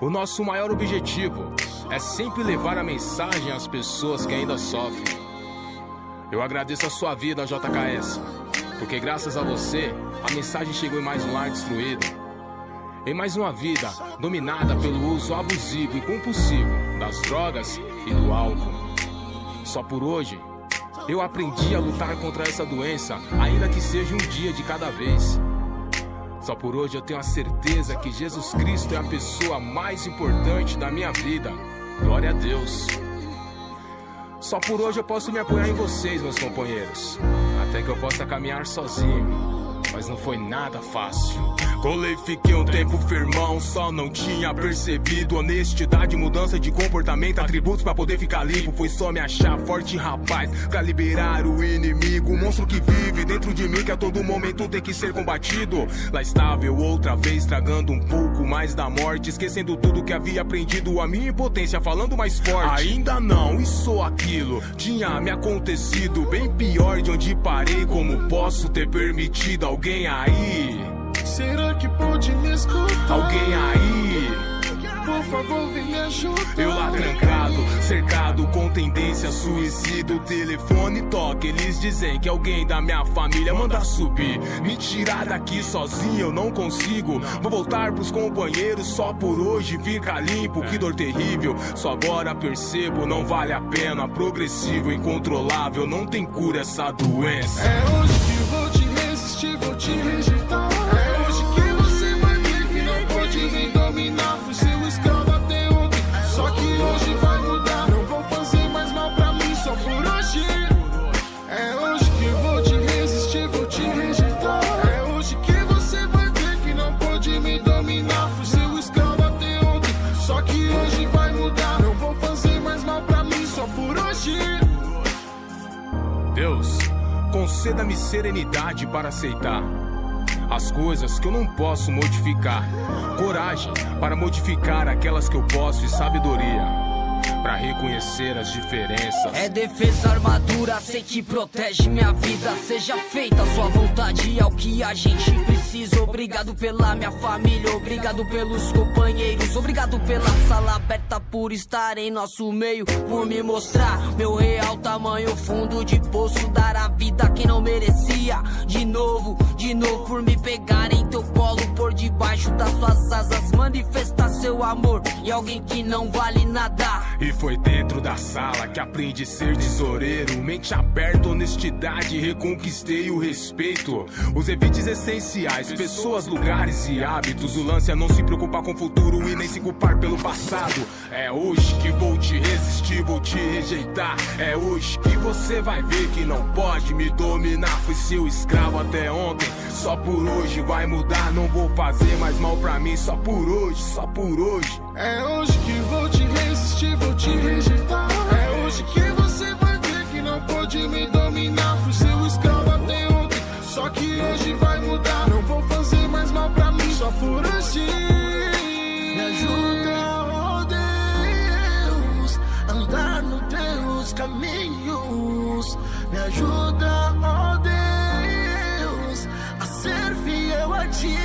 O nosso maior objetivo é sempre levar a mensagem às pessoas que ainda sofrem. Eu agradeço a sua vida, JKS, porque graças a você, a mensagem chegou em mais um lar destruído. Em mais uma vida dominada pelo uso abusivo e compulsivo das drogas e do álcool. Só por hoje, eu aprendi a lutar contra essa doença, ainda que seja um dia de cada vez. Só por hoje eu tenho a certeza que Jesus Cristo é a pessoa mais importante da minha vida. Glória a Deus. Só por hoje eu posso me apoiar em vocês, meus companheiros. Até que eu possa caminhar sozinho, mas não foi nada fácil. Colei, fiquei um tempo firmão, só não tinha percebido honestidade, mudança de comportamento, atributos pra poder ficar limpo. Foi só me achar forte, rapaz, pra liberar o inimigo, o monstro que vive dentro de mim, que a todo momento tem que ser combatido. Lá estava eu outra vez, tragando um pouco mais da morte, esquecendo tudo que havia aprendido, a minha impotência falando mais forte. Ainda não, isso ou aquilo tinha me acontecido, bem pior de onde parei. Como posso ter permitido alguém aí? Será que pode me escutar? Alguém aí? Por favor, vem me ajudar. Eu lá trancado, cercado com tendência a suicídio. O telefone toca, eles dizem que alguém da minha família manda subir. Me tirar daqui sozinho eu não consigo. Vou voltar pros companheiros, só por hoje fica limpo. Que dor terrível, só agora percebo, não vale a pena. Progressivo, incontrolável, não tem cura essa doença. É hoje que vou te resistir, vou te rejeitar. Me dominar, fui seu escravo até ontem. Só que hoje vai mudar. Não vou fazer mais mal pra mim só por hoje. É hoje que vou te resistir, vou te rejeitar. É hoje que você vai ver que não pode me dominar. Fui seu escravo até ontem. Só que hoje vai mudar. Não vou fazer mais mal pra mim só por hoje. Deus, conceda-me serenidade para aceitar as coisas que eu não posso modificar, coragem para modificar aquelas que eu posso e sabedoria pra reconhecer as diferenças. É defesa, armadura, sei que protege minha vida. Seja feita a sua vontade, é o que a gente precisa. Obrigado pela minha família, obrigado pelos companheiros, obrigado pela sala aberta por estar em nosso meio, por me mostrar meu real tamanho, fundo de poço, dar a vida a quem não merecia. De novo, por me pegar em teu colo, por debaixo das suas asas, manifestar seu amor em alguém que não vale nada. E foi dentro da sala que aprendi a ser tesoureiro. Mente aberta, honestidade, reconquistei o respeito. Os evites essenciais, pessoas, lugares e hábitos. O lance é não se preocupar com o futuro e nem se culpar pelo passado. É hoje que vou te resistir, vou te rejeitar. É hoje que você vai ver que não pode me dominar. Fui seu escravo até ontem, só por hoje vai mudar. Não vou fazer mais mal pra mim, só por hoje, só por hoje. É hoje que vou te resistir, vou te rejeitar. É hoje que você vai ver que não pode me dominar. Fui seu escravo até ontem, só que hoje vai mudar. Não vou fazer mais mal pra mim, só por hoje. Me ajuda, oh Deus, a andar nos teus caminhos. Me ajuda, oh Deus, a ser fiel a ti.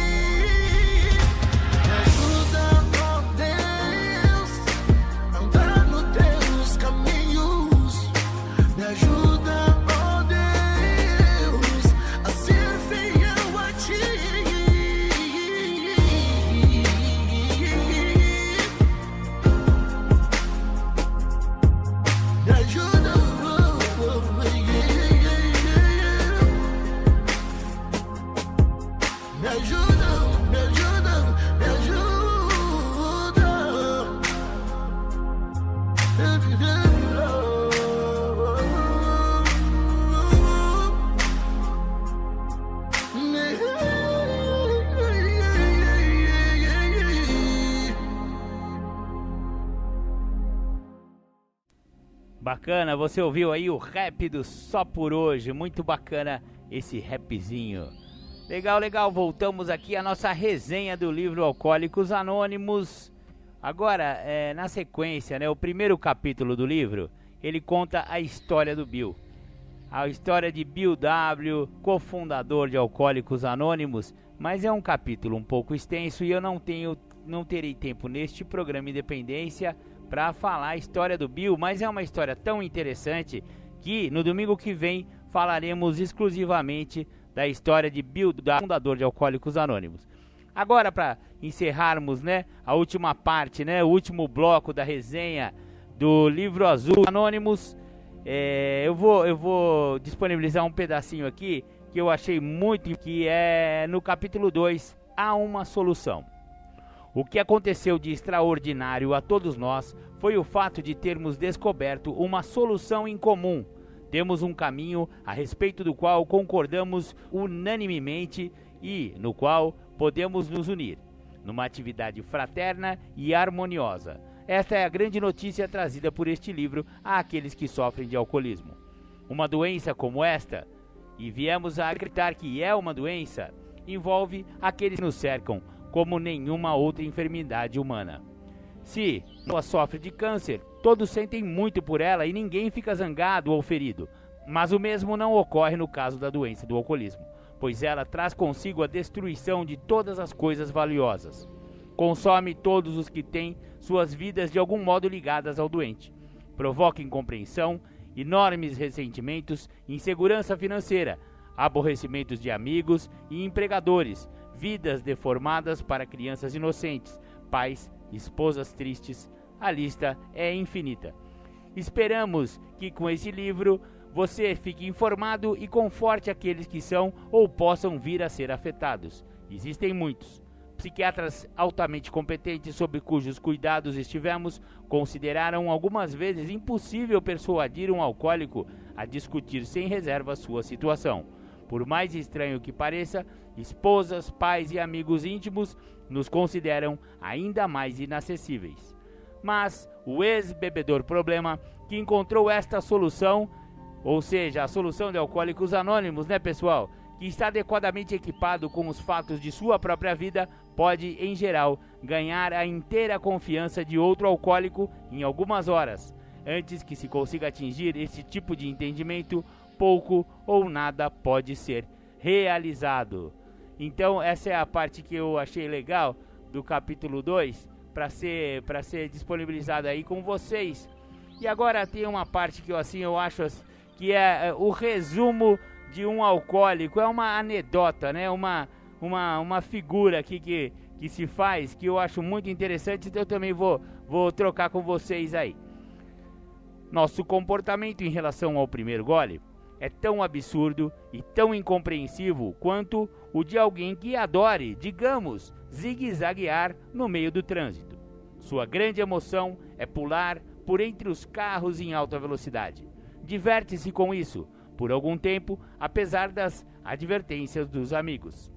Bacana, você ouviu aí o rap do Só Por Hoje, muito bacana esse rapzinho. Legal, legal, voltamos aqui à nossa resenha do livro Alcoólicos Anônimos. Agora, na sequência, né, o primeiro capítulo do livro, ele conta a história do Bill. A história de Bill W., cofundador de Alcoólicos Anônimos, mas é um capítulo um pouco extenso e eu não terei tempo neste programa Independência para falar a história do Bill, mas é uma história tão interessante que no domingo que vem falaremos exclusivamente da história de Bill, fundador de Alcoólicos Anônimos. Agora, para encerrarmos, né, a última parte, né, o último bloco da resenha do livro azul Anônimos, eu vou disponibilizar um pedacinho aqui que eu achei muito, que é no capítulo 2, Há uma Solução. O que aconteceu de extraordinário a todos nós foi o fato de termos descoberto uma solução em comum. Temos um caminho a respeito do qual concordamos unanimemente e no qual podemos nos unir, numa atividade fraterna e harmoniosa. Esta é a grande notícia trazida por este livro àqueles que sofrem de alcoolismo. Uma doença como esta, e viemos a acreditar que é uma doença, envolve aqueles que nos cercam, como nenhuma outra enfermidade humana. Se ela sofre de câncer, todos sentem muito por ela e ninguém fica zangado ou ferido. Mas o mesmo não ocorre no caso da doença do alcoolismo, pois ela traz consigo a destruição de todas as coisas valiosas. Consome todos os que têm suas vidas de algum modo ligadas ao doente. Provoca incompreensão, enormes ressentimentos, insegurança financeira, aborrecimentos de amigos e empregadores, vidas deformadas para crianças inocentes, pais, esposas tristes. A lista é infinita. Esperamos que com esse livro você fique informado e conforte aqueles que são ou possam vir a ser afetados. Existem muitos. Psiquiatras altamente competentes sob cujos cuidados estivemos consideraram algumas vezes impossível persuadir um alcoólico a discutir sem reserva sua situação. Por mais estranho que pareça, esposas, pais e amigos íntimos nos consideram ainda mais inacessíveis. Mas o ex-bebedor problema, que encontrou esta solução, ou seja, a solução de Alcoólicos Anônimos, né, pessoal? Que está adequadamente equipado com os fatos de sua própria vida, pode, em geral, ganhar a inteira confiança de outro alcoólico em algumas horas. Antes que se consiga atingir esse tipo de entendimento, pouco ou nada pode ser realizado. Então, essa é a parte que eu achei legal do capítulo 2, para ser disponibilizada aí com vocês. E agora tem uma parte que eu acho que é o resumo de um alcoólico, é uma anedota, né? Uma figura aqui que se faz, que eu acho muito interessante, então eu também vou trocar com vocês aí. Nosso comportamento em relação ao primeiro gole é tão absurdo e tão incompreensível quanto o de alguém que adore, digamos, zigue-zaguear no meio do trânsito. Sua grande emoção é pular por entre os carros em alta velocidade. Diverte-se com isso por algum tempo, apesar das advertências dos amigos.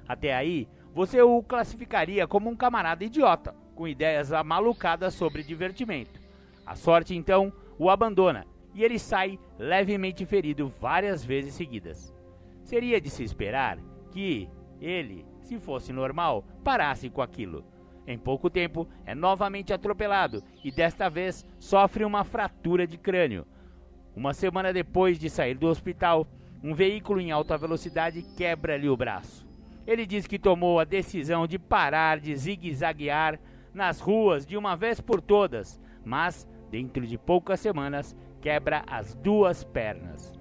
Até aí, você o classificaria como um camarada idiota, com ideias amalucadas sobre divertimento. A sorte, então, o abandona e ele sai levemente ferido várias vezes seguidas. Seria de se esperar que ele, se fosse normal, parasse com aquilo. Em pouco tempo, é novamente atropelado e desta vez sofre uma fratura de crânio. Uma semana depois de sair do hospital, um veículo em alta velocidade quebra-lhe o braço. Ele diz que tomou a decisão de parar de zigue-zaguear nas ruas de uma vez por todas, mas, dentro de poucas semanas, quebra as 2 pernas.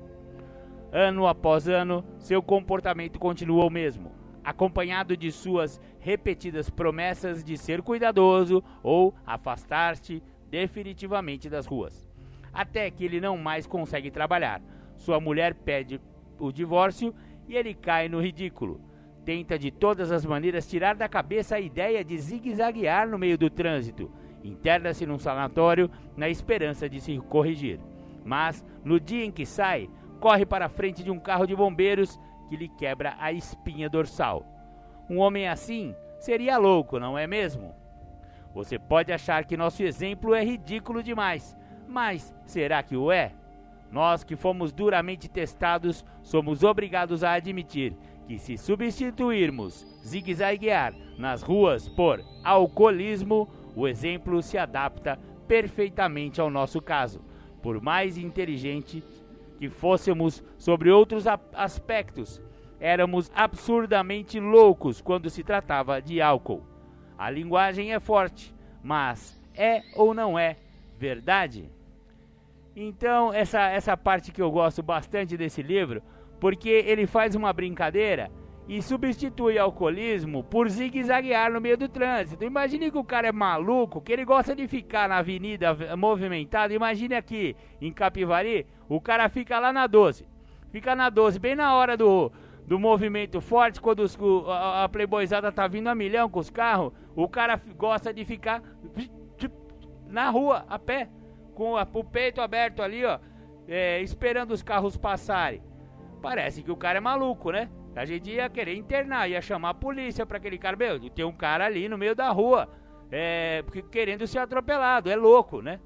Ano após ano, seu comportamento continuou o mesmo, acompanhado de suas repetidas promessas de ser cuidadoso ou afastar-se definitivamente das ruas. Até que ele não mais consegue trabalhar. Sua mulher pede o divórcio e ele cai no ridículo. Tenta de todas as maneiras tirar da cabeça a ideia de zigue-zaguear no meio do trânsito. Interna-se num sanatório na esperança de se corrigir. Mas, no dia em que sai, corre para a frente de um carro de bombeiros que lhe quebra a espinha dorsal. Um homem assim seria louco, não é mesmo? Você pode achar que nosso exemplo é ridículo demais, mas será que o é? Nós que fomos duramente testados, somos obrigados a admitir que se substituirmos zigue-zaguear nas ruas por alcoolismo, o exemplo se adapta perfeitamente ao nosso caso. Por mais inteligente que fôssemos sobre outros aspectos, éramos absurdamente loucos quando se tratava de álcool. A linguagem é forte, mas é ou não é verdade? Então, essa parte que eu gosto bastante desse livro, porque ele faz uma brincadeira e substitui alcoolismo por zigue-zaguear no meio do trânsito. Imagine que o cara é maluco, que ele gosta de ficar na avenida movimentada. Imagine aqui em Capivari, o cara fica lá na 12. Fica na 12, bem na hora do movimento forte, quando a playboyzada tá vindo a milhão com os carros, o cara gosta de ficar na rua, a pé, com o peito aberto ali, ó, esperando os carros passarem. Parece que o cara é maluco, né? A gente ia querer internar, ia chamar a polícia pra aquele cara. Meu, tem um cara ali no meio da rua, querendo ser atropelado, é louco, né?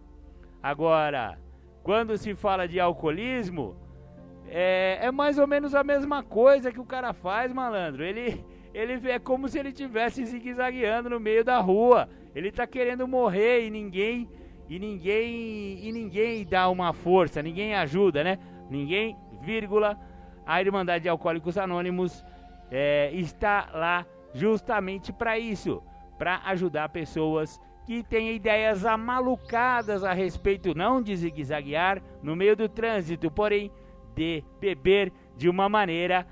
Agora, quando se fala de alcoolismo, é mais ou menos a mesma coisa que o cara faz, malandro. Ele é como se ele estivesse zigue-zagueando no meio da rua. Ele tá querendo morrer e ninguém dá uma força, ninguém ajuda, né? Ninguém, vírgula. A Irmandade de Alcoólicos Anônimos está lá justamente para isso, para ajudar pessoas que têm ideias amalucadas a respeito não de zigue-zaguear no meio do trânsito, porém de beber de uma maneira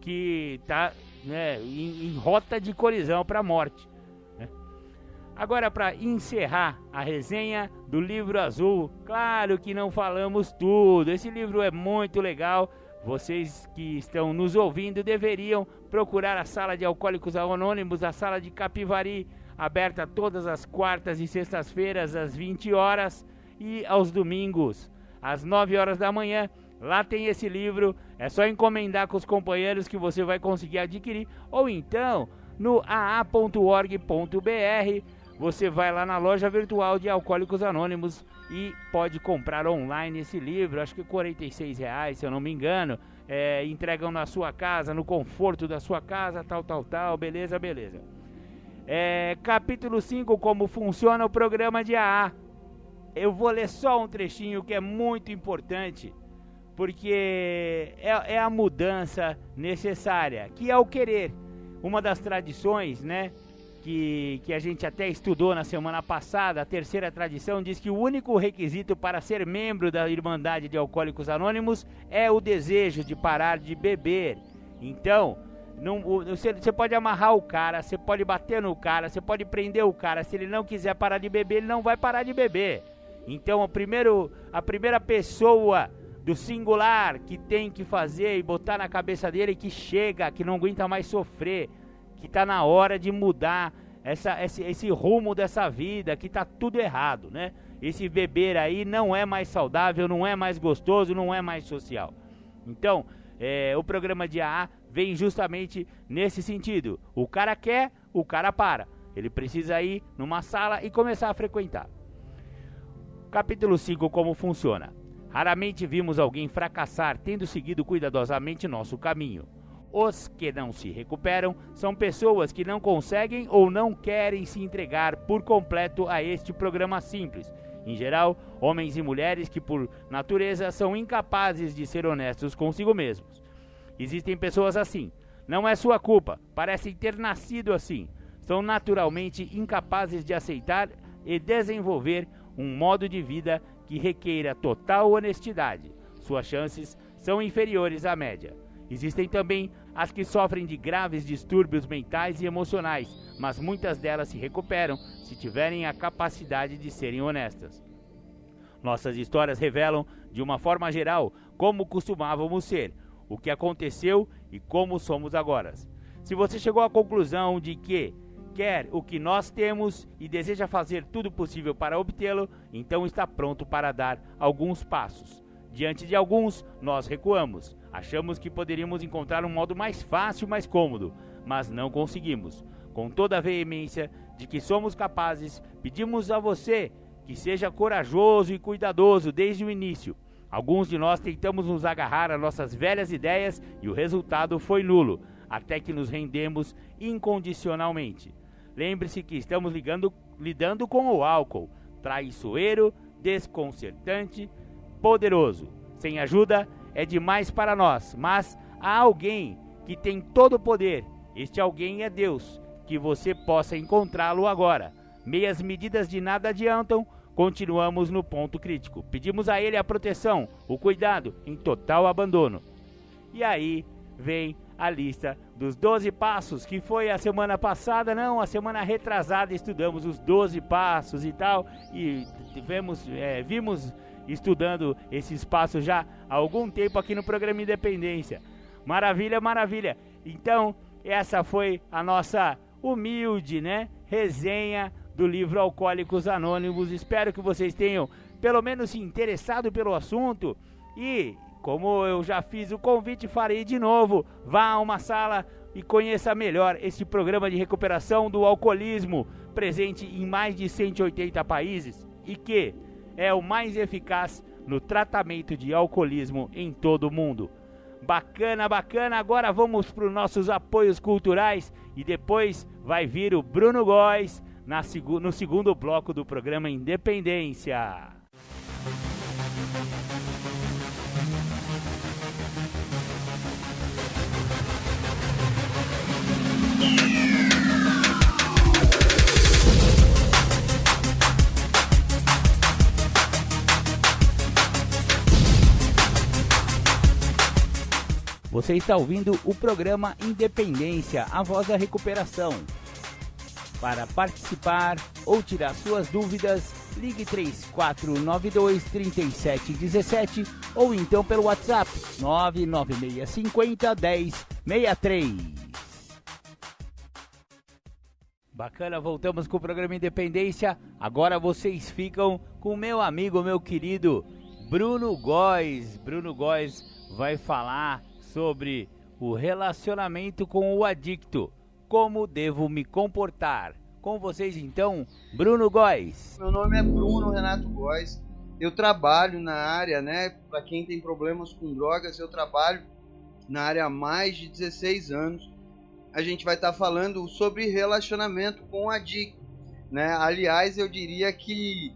que está em rota de colisão para a morte. Né? Agora, para encerrar a resenha do livro azul, claro que não falamos tudo, esse livro é muito legal. Vocês que estão nos ouvindo deveriam procurar a Sala de Alcoólicos Anônimos, a Sala de Capivari, aberta todas as quartas e sextas-feiras às 20 horas e aos domingos às 9 horas da manhã. Lá tem esse livro, é só encomendar com os companheiros que você vai conseguir adquirir, ou então no aa.org.br, você vai lá na loja virtual de Alcoólicos Anônimos e pode comprar online esse livro, acho que R$46, se eu não me engano. Entregam na sua casa, no conforto da sua casa, tal, beleza. Capítulo 5, como funciona o programa de AA. Eu vou ler só um trechinho que é muito importante, porque é a mudança necessária, que é o querer. Uma das tradições, né, que a gente até estudou na semana passada, a terceira tradição, diz que o único requisito para ser membro da Irmandade de Alcoólicos Anônimos é o desejo de parar de beber. Então, você pode amarrar o cara, você pode bater no cara, você pode prender o cara. Se ele não quiser parar de beber, ele não vai parar de beber. Então, a primeira pessoa do singular que tem que fazer e botar na cabeça dele que chega, que não aguenta mais sofrer, que tá na hora de mudar esse rumo dessa vida, que tá tudo errado, né? Esse beber aí não é mais saudável, não é mais gostoso, não é mais social. Então, o programa de AA vem justamente nesse sentido. O cara quer, o cara para. Ele precisa ir numa sala e começar a frequentar. Capítulo 5, como funciona. Raramente vimos alguém fracassar tendo seguido cuidadosamente nosso caminho. Os que não se recuperam são pessoas que não conseguem ou não querem se entregar por completo a este programa simples. Em geral, homens e mulheres que por natureza são incapazes de ser honestos consigo mesmos. Existem pessoas assim. Não é sua culpa, parecem ter nascido assim. São naturalmente incapazes de aceitar e desenvolver um modo de vida que requeira total honestidade. Suas chances são inferiores à média. Existem também as que sofrem de graves distúrbios mentais e emocionais, mas muitas delas se recuperam se tiverem a capacidade de serem honestas. Nossas histórias revelam, de uma forma geral, como costumávamos ser, o que aconteceu e como somos agora. Se você chegou à conclusão de que quer o que nós temos e deseja fazer tudo possível para obtê-lo, então está pronto para dar alguns passos. Diante de alguns, nós recuamos. Achamos que poderíamos encontrar um modo mais fácil, mais cômodo, mas não conseguimos. Com toda a veemência de que somos capazes, pedimos a você que seja corajoso e cuidadoso desde o início. Alguns de nós tentamos nos agarrar a nossas velhas ideias e o resultado foi nulo, até que nos rendemos incondicionalmente. Lembre-se que estamos lidando com o álcool, traiçoeiro, desconcertante, poderoso. Sem ajuda é demais para nós, mas há alguém que tem todo o poder. Este alguém é Deus, que você possa encontrá-lo agora. Meias medidas de nada adiantam, continuamos no ponto crítico. Pedimos a ele a proteção, o cuidado, em total abandono. E aí vem a lista dos 12 passos, que foi a semana passada, não, a semana retrasada estudamos os 12 passos e tal, e vimos estudando esses passos já há algum tempo aqui no programa Independência. Maravilha, maravilha. Então, essa foi a nossa humilde, né, resenha do livro Alcoólicos Anônimos. Espero que vocês tenham pelo menos se interessado pelo assunto e, como eu já fiz o convite, farei de novo. Vá a uma sala e conheça melhor este programa de recuperação do alcoolismo, presente em mais de 180 países e que é o mais eficaz no tratamento de alcoolismo em todo o mundo. Bacana, bacana. Agora vamos para os nossos apoios culturais e depois vai vir o Bruno Góes no segundo bloco do programa Independência. Você está ouvindo o programa Independência, a voz da recuperação. Para participar ou tirar suas dúvidas, ligue 3492-3717 ou então pelo WhatsApp 99650-1063. Bacana, voltamos com o programa Independência. Agora vocês ficam com o meu amigo, meu querido Bruno Góes. Bruno Góes vai falar sobre o relacionamento com o adicto. Como devo me comportar? Com vocês então, Bruno Góes. Meu nome é Bruno Renato Góes. Eu trabalho na área, né? Para quem tem problemas com drogas, eu trabalho na área há mais de 16 anos. A gente vai estar falando sobre relacionamento com adicto, né? Aliás, eu diria que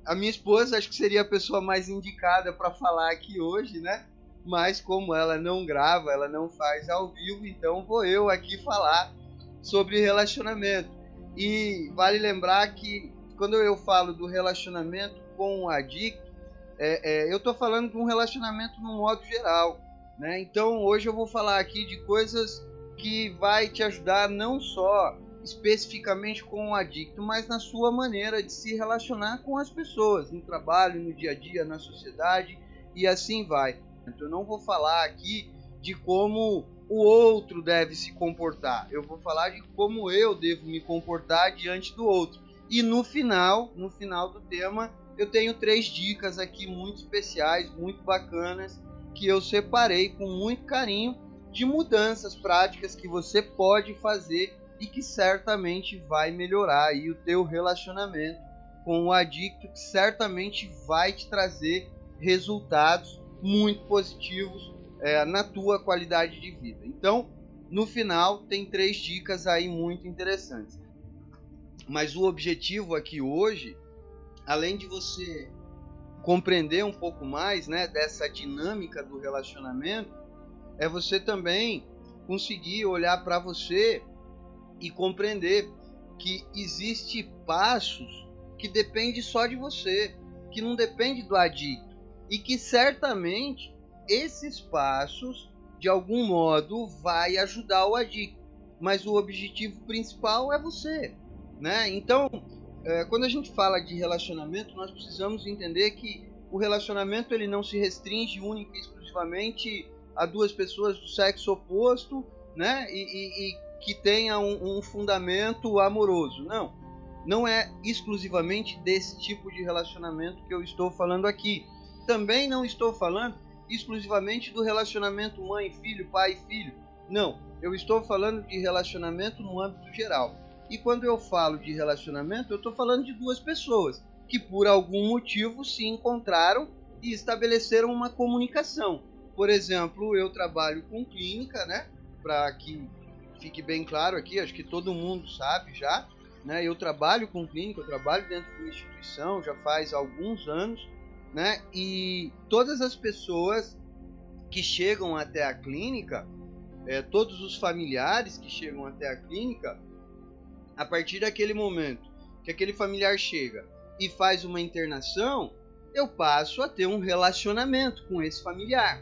a minha esposa acho que seria a pessoa mais indicada para falar aqui hoje, né? Mas como ela não grava, ela não faz ao vivo, então vou eu aqui falar sobre relacionamento. E vale lembrar que quando eu falo do relacionamento com o adicto, eu estou falando de um relacionamento no modo geral, né? Então hoje eu vou falar aqui de coisas que vai te ajudar não só especificamente com o adicto, mas na sua maneira de se relacionar com as pessoas, no trabalho, no dia a dia, na sociedade e assim vai. Então eu não vou falar aqui de como o outro deve se comportar. Eu vou falar de como eu devo me comportar diante do outro. E no final do tema, eu tenho 3 dicas aqui muito especiais, muito bacanas, que eu separei com muito carinho de mudanças práticas que você pode fazer e que certamente vai melhorar aí o teu relacionamento com o adicto, que certamente vai te trazer resultados muito positivos na tua qualidade de vida. Então, no final, tem 3 dicas aí muito interessantes. Mas o objetivo aqui hoje, além de você compreender um pouco mais, né, dessa dinâmica do relacionamento, é você também conseguir olhar para você e compreender que existe passos que dependem só de você, que não depende do adicto, e que certamente esses passos, de algum modo, vai ajudar o adicto. Mas o objetivo principal é você, né? Então, quando a gente fala de relacionamento, nós precisamos entender que o relacionamento ele não se restringe única e exclusivamente a 2 pessoas do sexo oposto, né? E que tenha um fundamento amoroso. Não é exclusivamente desse tipo de relacionamento que eu estou falando aqui. Também não estou falando exclusivamente do relacionamento mãe e filho, pai e filho. Não, eu estou falando de relacionamento no âmbito geral. E quando eu falo de relacionamento, eu estou falando de 2 pessoas que por algum motivo se encontraram e estabeleceram uma comunicação. Por exemplo, eu trabalho com clínica, né? Para que fique bem claro aqui, acho que todo mundo sabe já, né? Eu trabalho com clínica, eu trabalho dentro de uma instituição já faz alguns anos, né? E todas as pessoas que chegam até a clínica, todos os familiares que chegam até a clínica, a partir daquele momento que aquele familiar chega e faz uma internação, eu passo a ter um relacionamento com esse familiar,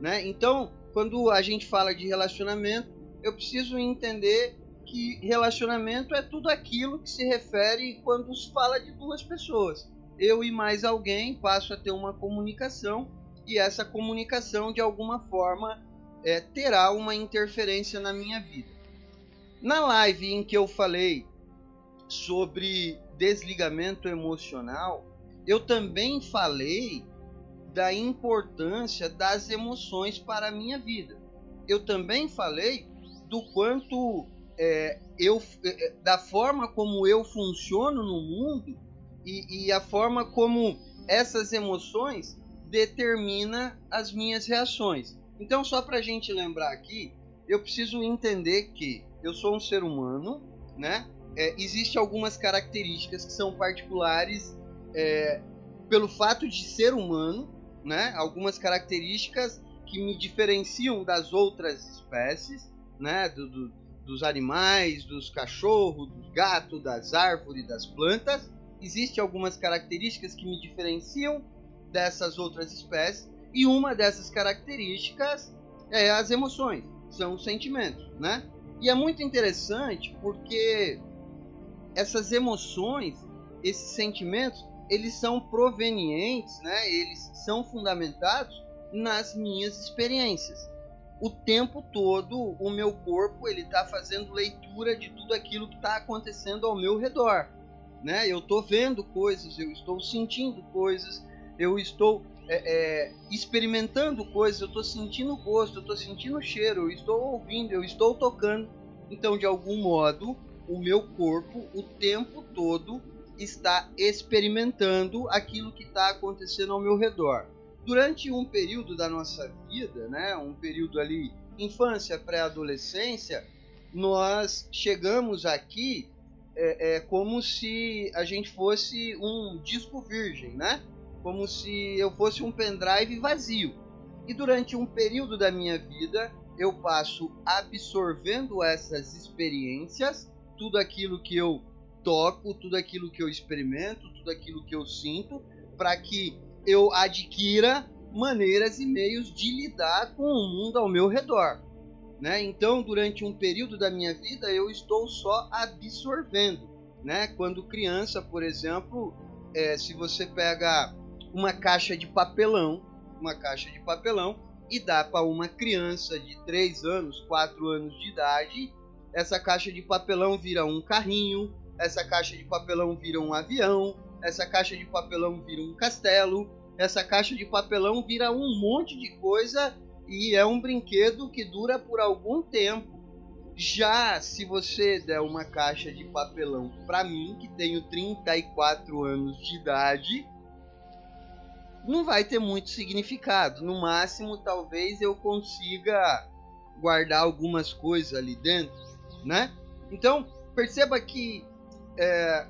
né? Então, quando a gente fala de relacionamento, eu preciso entender que relacionamento é tudo aquilo que se refere quando se fala de 2 pessoas. Eu e mais alguém passo a ter uma comunicação e essa comunicação de alguma forma terá uma interferência na minha vida. Na live em que eu falei sobre desligamento emocional, eu também falei da importância das emoções para a minha vida. Eu também falei do quanto da forma como eu funciono no mundo e a forma como essas emoções determinam as minhas reações. Então, só para a gente lembrar aqui, eu preciso entender que eu sou um ser humano, né? Existem algumas características que são particulares pelo fato de ser humano, né? Algumas características que me diferenciam das outras espécies, né? Dos animais, dos cachorros, dos gatos, das árvores, das plantas. Existem algumas características que me diferenciam dessas outras espécies, e uma dessas características é as emoções, são os sentimentos, né? E é muito interessante porque essas emoções, esses sentimentos, eles são provenientes, né? Eles são fundamentados nas minhas experiências. O tempo todo o meu corpo ele está fazendo leitura de tudo aquilo que está acontecendo ao meu redor, né? Eu estou vendo coisas, eu estou sentindo coisas, eu estou experimentando coisas, eu estou sentindo o gosto, eu estou sentindo o cheiro, eu estou ouvindo, eu estou tocando. Então, de algum modo, o meu corpo o tempo todo está experimentando aquilo que está acontecendo ao meu redor. Durante um período da nossa vida, né, um período ali, infância, pré-adolescência, nós chegamos aqui como se a gente fosse um disco virgem, né? Como se eu fosse um pendrive vazio. E durante um período da minha vida, eu passo absorvendo essas experiências, tudo aquilo que eu toco, tudo aquilo que eu experimento, tudo aquilo que eu sinto, para que eu adquira maneiras e meios de lidar com o mundo ao meu redor, né? Então, durante um período da minha vida, eu estou só absorvendo, né? Quando criança, por exemplo, se você pega uma caixa de papelão e dá para uma criança de 3 anos, 4 anos de idade, essa caixa de papelão vira um carrinho, essa caixa de papelão vira um avião, essa caixa de papelão vira um castelo, essa caixa de papelão vira um monte de coisa e é um brinquedo que dura por algum tempo. Já se você der uma caixa de papelão para mim, que tenho 34 anos de idade, não vai ter muito significado. No máximo, talvez eu consiga guardar algumas coisas ali dentro, né? Então, perceba que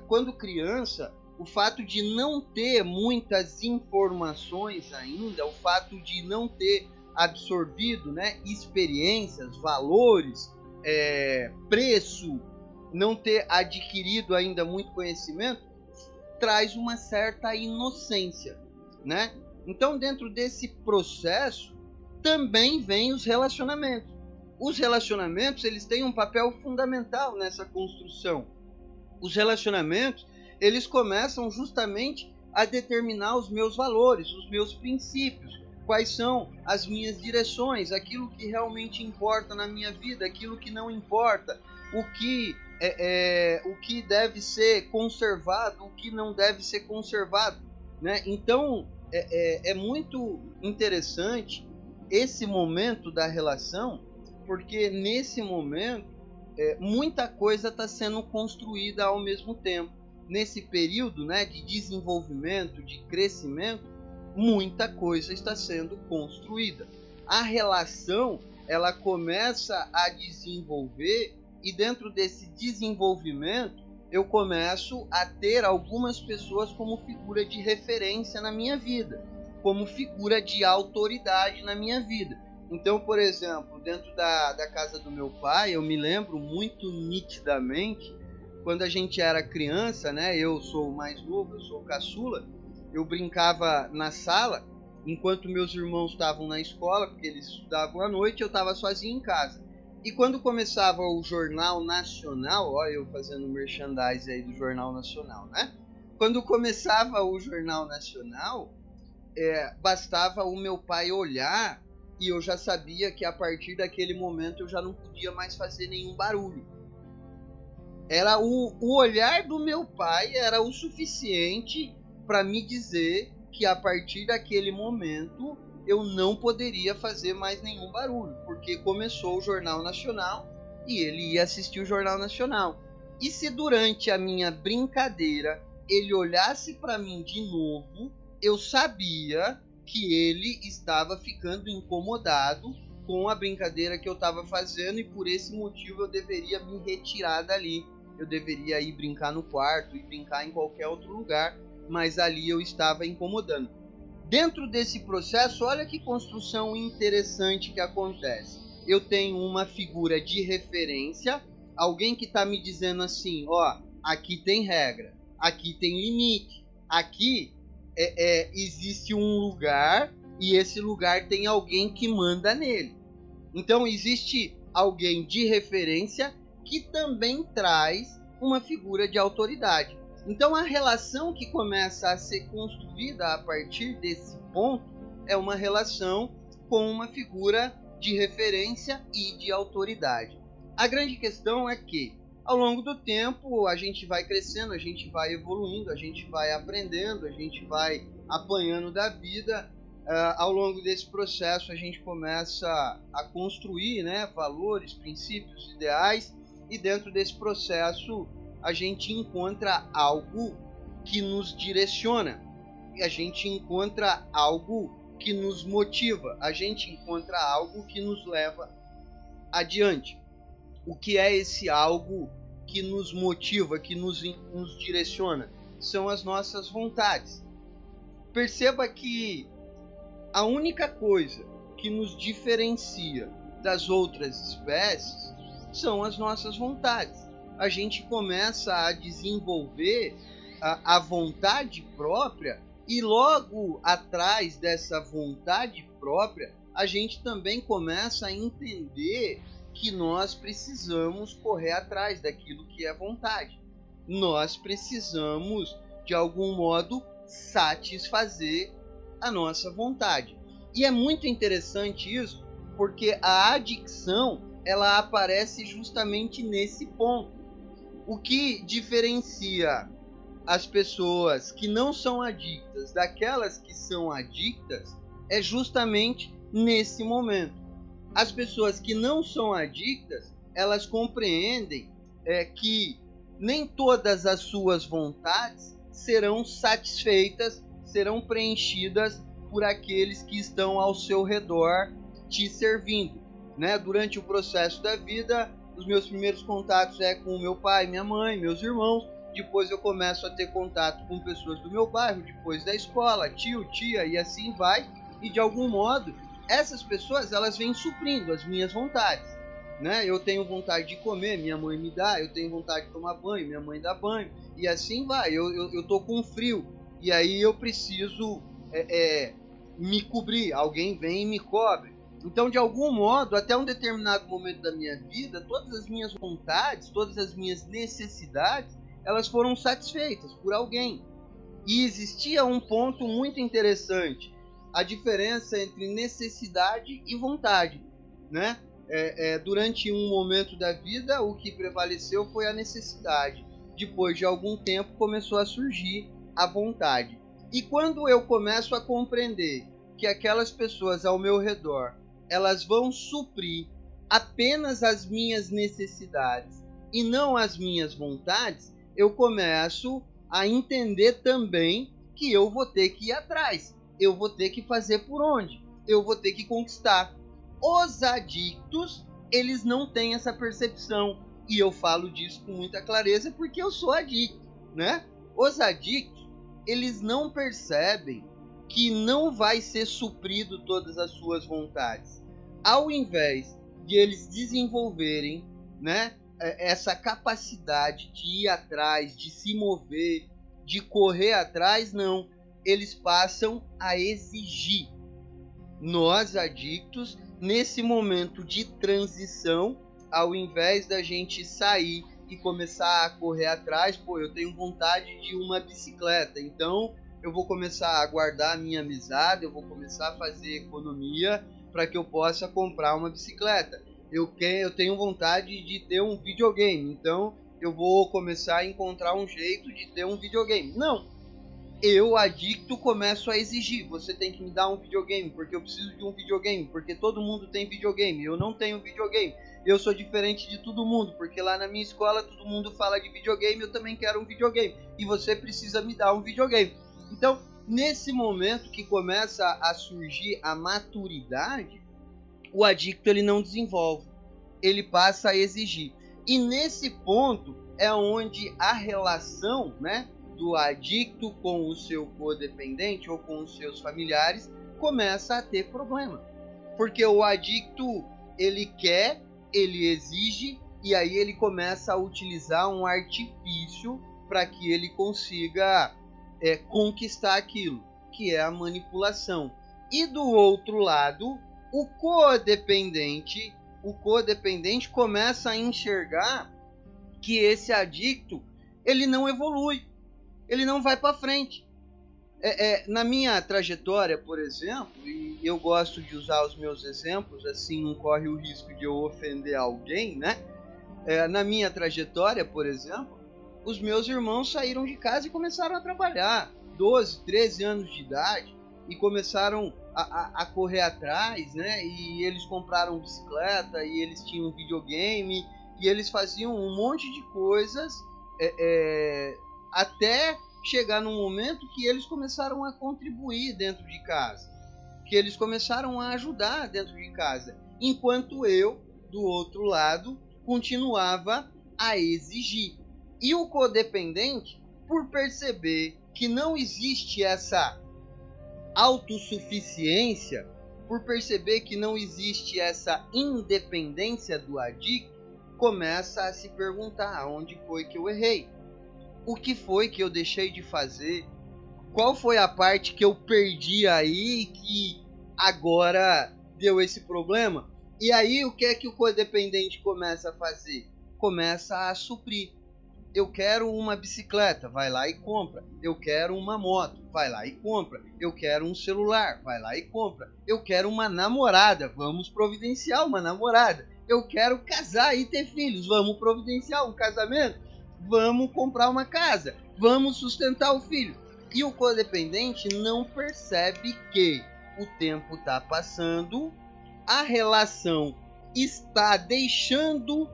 quando criança, o fato de não ter muitas informações ainda, o fato de não ter absorvido, né, experiências, valores, preço, não ter adquirido ainda muito conhecimento, traz uma certa inocência, né? Então, dentro desse processo, também vem os relacionamentos. Os relacionamentos, eles têm um papel fundamental nessa construção. Os relacionamentos, eles começam justamente a determinar os meus valores, os meus princípios, quais são as minhas direções, aquilo que realmente importa na minha vida, aquilo que não importa, o que deve ser conservado, o que não deve ser conservado, né? Então, é muito interessante esse momento da relação, porque nesse momento muita coisa está sendo construída ao mesmo tempo. Nesse período, né, de desenvolvimento, de crescimento, muita coisa está sendo construída. A relação, ela começa a desenvolver, e dentro desse desenvolvimento eu começo a ter algumas pessoas como figura de referência na minha vida, como figura de autoridade na minha vida. Então, por exemplo, dentro da casa do meu pai, eu me lembro muito nitidamente, quando a gente era criança, né? Eu sou o mais novo, eu sou o caçula, eu brincava na sala, enquanto meus irmãos estavam na escola, porque eles estudavam à noite, eu estava sozinho em casa. E quando começava o Jornal Nacional, olha eu fazendo merchandising aí do Jornal Nacional, né? Quando começava o Jornal Nacional, bastava o meu pai olhar e eu já sabia que a partir daquele momento eu já não podia mais fazer nenhum barulho. Era o olhar do meu pai era o suficiente para me dizer que a partir daquele momento eu não poderia fazer mais nenhum barulho, porque começou o Jornal Nacional e ele ia assistir o Jornal Nacional. E se durante a minha brincadeira ele olhasse para mim de novo, eu sabia que ele estava ficando incomodado com a brincadeira que eu estava fazendo e por esse motivo eu deveria me retirar dali. Eu deveria ir brincar no quarto, ir brincar em qualquer outro lugar, mas ali eu estava incomodando. Dentro desse processo, olha que construção interessante que acontece. Eu tenho uma figura de referência, alguém que está me dizendo assim, ó, aqui tem regra, aqui tem limite, aqui existe um lugar e esse lugar tem alguém que manda nele. Então existe alguém de referência que também traz uma figura de autoridade. Então a relação que começa a ser construída a partir desse ponto é uma relação com uma figura de referência e de autoridade. A grande questão é que ao longo do tempo a gente vai crescendo, a gente vai evoluindo, a gente vai aprendendo, a gente vai apanhando da vida. Ao longo desse processo a gente começa a construir, né, valores, princípios, ideais, e dentro desse processo a gente encontra algo que nos direciona, a gente encontra algo que nos motiva, a gente encontra algo que nos leva adiante. O que é esse algo que nos motiva, que nos direciona? São as nossas vontades. Perceba que a única coisa que nos diferencia das outras espécies são as nossas vontades. A gente começa a desenvolver a vontade própria e logo atrás dessa vontade própria a gente também começa a entender que nós precisamos correr atrás daquilo que é vontade. Nós precisamos, de algum modo, satisfazer a nossa vontade. E é muito interessante isso, porque a adicção, ela aparece justamente nesse ponto. O que diferencia as pessoas que não são adictas daquelas que são adictas é justamente nesse momento. As pessoas que não são adictas, elas compreendem que nem todas as suas vontades serão satisfeitas, serão preenchidas por aqueles que estão ao seu redor te servindo, né? Durante o processo da vida, os meus primeiros contatos é com meu pai, minha mãe, meus irmãos. Depois eu começo a ter contato com pessoas do meu bairro, depois da escola, tio, tia e assim vai. E de algum modo, essas pessoas, elas vêm suprindo as minhas vontades, né? Eu tenho vontade de comer, minha mãe me dá. Eu tenho vontade de tomar banho, minha mãe dá banho. E assim vai. Eu tô com frio e aí eu preciso me cobrir. Alguém vem e me cobre. Então, de algum modo, até um determinado momento da minha vida, todas as minhas vontades, todas as minhas necessidades, elas foram satisfeitas por alguém. E existia um ponto muito interessante: a diferença entre necessidade e vontade, né? Durante um momento da vida, o que prevaleceu foi a necessidade. Depois de algum tempo, começou a surgir a vontade. E quando eu começo a compreender que aquelas pessoas ao meu redor, elas vão suprir apenas as minhas necessidades e não as minhas vontades, eu começo a entender também que eu vou ter que ir atrás. Eu vou ter que fazer por onde? Eu vou ter que conquistar. Os adictos, eles não têm essa percepção. E eu falo disso com muita clareza porque eu sou adicto, né? Os adictos, eles não percebem que não vai ser suprido todas as suas vontades. Ao invés de eles desenvolverem, né, essa capacidade de ir atrás, de se mover, de correr atrás, não. Eles passam a exigir. Nós, adictos, nesse momento de transição, ao invés da gente sair e começar a correr atrás, eu tenho vontade de uma bicicleta, então eu vou começar a guardar a minha mesada, eu vou começar a fazer economia para que eu possa comprar uma bicicleta. Eu tenho vontade de ter um videogame, então eu vou começar a encontrar um jeito de ter um videogame. Não! Eu, adicto, começo a exigir. Você tem que me dar um videogame, porque eu preciso de um videogame, porque todo mundo tem videogame. Eu não tenho videogame. Eu sou diferente de todo mundo, porque lá na minha escola todo mundo fala de videogame, eu também quero um videogame. E você precisa me dar um videogame. Então, nesse momento que começa a surgir a maturidade, o adicto ele não desenvolve. Ele passa a exigir. E nesse ponto é onde a relação, né, do adicto com o seu codependente ou com os seus familiares começa a ter problema. Porque o adicto, ele quer, ele exige, e aí ele começa a utilizar um artifício para que ele consiga conquistar aquilo, que é a manipulação. E do outro lado, o codependente começa a enxergar que esse adicto, ele não evolui. Ele não vai para frente. Na minha trajetória, por exemplo, e eu gosto de usar os meus exemplos, assim não corre o risco de eu ofender alguém, né? Na minha trajetória, por exemplo, os meus irmãos saíram de casa e começaram a trabalhar, 12, 13 anos de idade, e começaram a correr atrás, né? E eles compraram bicicleta, e eles tinham videogame, E eles faziam um monte de coisas até chegar num momento que eles começaram a contribuir dentro de casa, que eles começaram a ajudar dentro de casa, enquanto eu, do outro lado, continuava a exigir. E o codependente, por perceber que não existe essa autossuficiência, por perceber que não existe essa independência do adicto, começa a se perguntar: onde foi que eu errei? O que foi que eu deixei de fazer? Qual foi a parte que eu perdi aí que agora deu esse problema? E aí o que é que o codependente começa a fazer? Começa a suprir. Eu quero uma bicicleta, vai lá e compra. Eu quero uma moto, vai lá e compra. Eu quero um celular, vai lá e compra. Eu quero uma namorada, vamos providenciar uma namorada. Eu quero casar e ter filhos, vamos providenciar um casamento. Vamos comprar uma casa, vamos sustentar o filho. E o codependente não percebe que o tempo está passando, a relação está deixando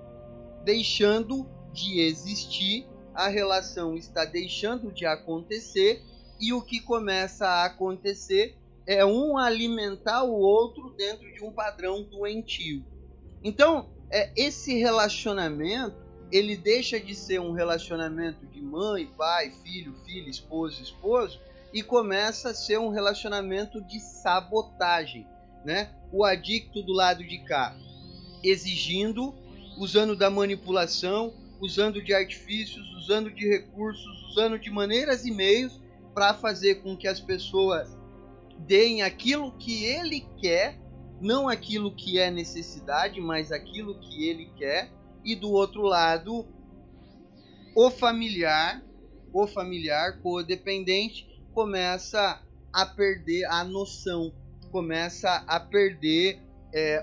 de existir, a relação está deixando de acontecer, e o que começa a acontecer é um alimentar o outro dentro de um padrão doentio. Então, esse relacionamento, ele deixa de ser um relacionamento de mãe, pai, filho, filha, esposo, e começa a ser um relacionamento de sabotagem, né? O adicto do lado de cá, exigindo, usando da manipulação, usando de artifícios, usando de recursos, usando de maneiras e meios para fazer com que as pessoas deem aquilo que ele quer, não aquilo que é necessidade, mas aquilo que ele quer. E do outro lado, o familiar codependente começa a perder a noção, começa a perder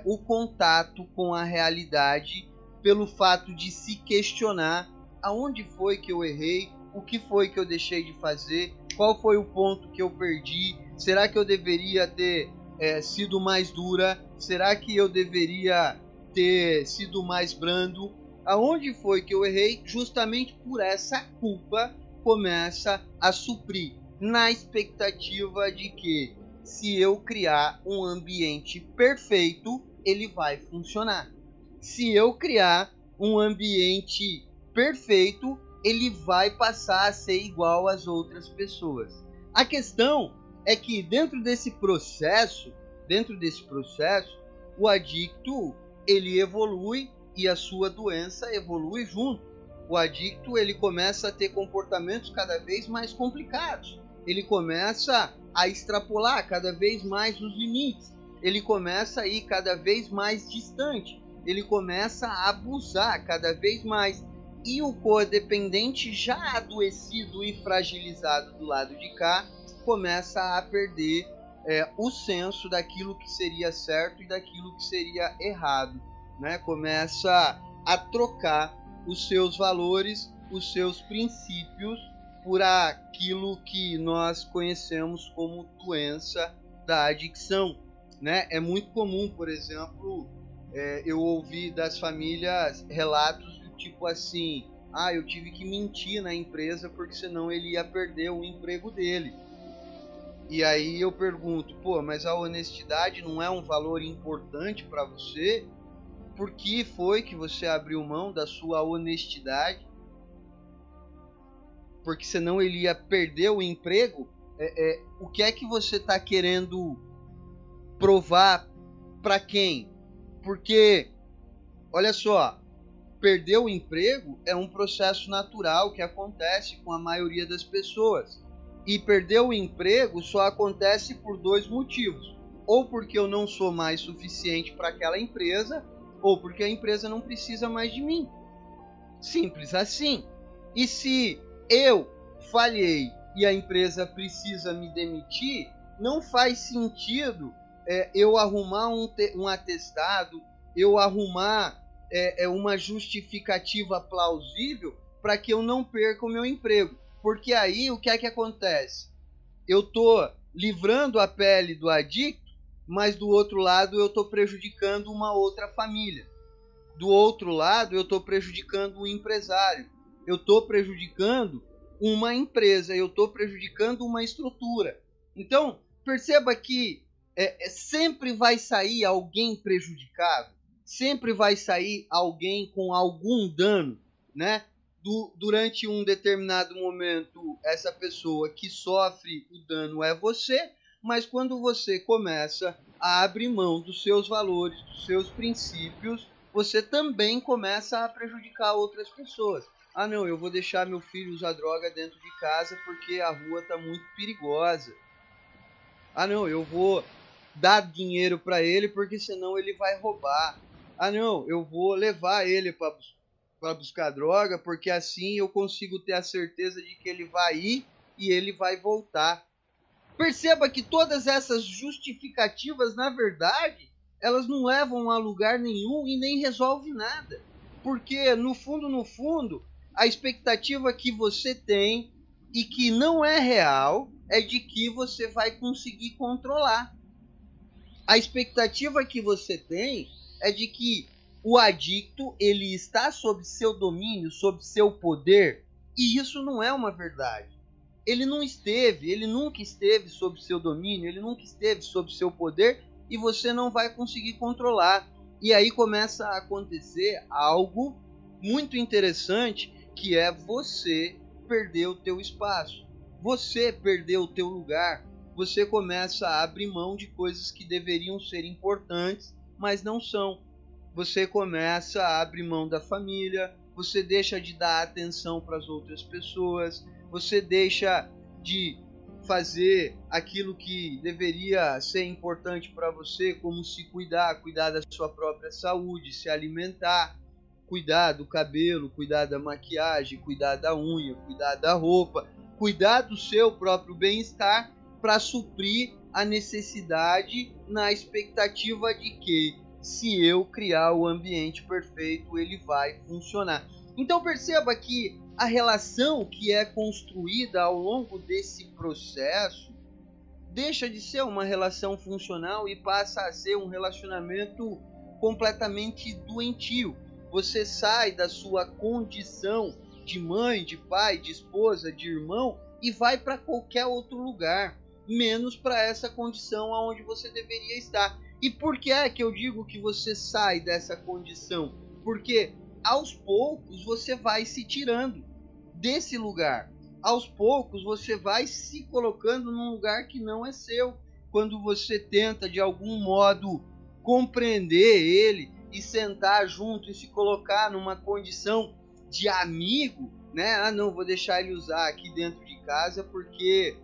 o contato com a realidade, pelo fato de se questionar: aonde foi que eu errei, o que foi que eu deixei de fazer, qual foi o ponto que eu perdi, será que eu deveria ter sido mais dura, será que eu deveria ter sido mais brando, aonde foi que eu errei? Justamente por essa culpa começa a suprir, na expectativa de que, se eu criar um ambiente perfeito, ele vai funcionar. Se eu criar um ambiente perfeito, ele vai passar a ser igual às outras pessoas. A questão é que dentro desse processo, o adicto, ele evolui e a sua doença evolui junto. O adicto, ele começa a ter comportamentos cada vez mais complicados. Ele começa a extrapolar cada vez mais os limites. Ele começa a ir cada vez mais distante. Ele começa a abusar cada vez mais. E o codependente, já adoecido e fragilizado do lado de cá, começa a perder o senso daquilo que seria certo e daquilo que seria errado, né? Começa a trocar os seus valores, os seus princípios, por aquilo que nós conhecemos como doença da adicção, né? É muito comum, por exemplo, eu ouvi das famílias relatos do tipo assim: eu tive que mentir na empresa porque senão ele ia perder o emprego dele. E aí eu pergunto: mas a honestidade não é um valor importante para você? Por que foi que você abriu mão da sua honestidade? Porque senão ele ia perder o emprego? O que é que você está querendo provar para quem? Porque, olha só, perder o emprego é um processo natural que acontece com a maioria das pessoas. E perder o emprego só acontece por dois motivos: ou porque eu não sou mais suficiente para aquela empresa, ou porque a empresa não precisa mais de mim. Simples assim. E se eu falhei e a empresa precisa me demitir, não faz sentido eu arrumar um atestado, eu arrumar uma justificativa plausível para que eu não perca o meu emprego. Porque aí o que é que acontece? Eu estou livrando a pele do adicto, mas do outro lado eu estou prejudicando uma outra família. Do outro lado, eu estou prejudicando um empresário, eu estou prejudicando uma empresa, eu estou prejudicando uma estrutura. Então, perceba que sempre vai sair alguém prejudicado, sempre vai sair alguém com algum dano, né? Durante um determinado momento, essa pessoa que sofre o dano é você, mas quando você começa a abrir mão dos seus valores, dos seus princípios, você também começa a prejudicar outras pessoas. Ah, não, eu vou deixar meu filho usar droga dentro de casa porque a rua está muito perigosa. Ah, não, eu vou dar dinheiro para ele porque senão ele vai roubar. Ah, não, eu vou levar ele para buscar droga porque assim eu consigo ter a certeza de que ele vai ir e ele vai voltar. Perceba que todas essas justificativas, na verdade, elas não levam a lugar nenhum e nem resolvem nada. Porque, no fundo, a expectativa que você tem e que não é real é de que você vai conseguir controlar. A expectativa que você tem é de que o adicto ele está sob seu domínio, sob seu poder, e isso não é uma verdade. Ele nunca esteve sob seu domínio, ele nunca esteve sob seu poder e você não vai conseguir controlar. E aí começa a acontecer algo muito interessante, que é você perder o teu espaço, você perder o teu lugar, você começa a abrir mão de coisas que deveriam ser importantes, mas não são. Você começa a abrir mão da família, você deixa de dar atenção para as outras pessoas, você deixa de fazer aquilo que deveria ser importante para você, como se cuidar da sua própria saúde, se alimentar, cuidar do cabelo, cuidar da maquiagem, cuidar da unha, cuidar da roupa, cuidar do seu próprio bem-estar para suprir a necessidade na expectativa de que, se eu criar o ambiente perfeito, ele vai funcionar. Então perceba que a relação que é construída ao longo desse processo deixa de ser uma relação funcional e passa a ser um relacionamento completamente doentio. Você sai da sua condição de mãe, de pai, de esposa, de irmão e vai para qualquer outro lugar, menos para essa condição aonde você deveria estar. E por que é que eu digo que você sai dessa condição? Porque aos poucos você vai se tirando desse lugar. Aos poucos você vai se colocando num lugar que não é seu. Quando você tenta de algum modo compreender ele e sentar junto e se colocar numa condição de amigo, né? Ah, não, vou deixar ele usar aqui dentro de casa porque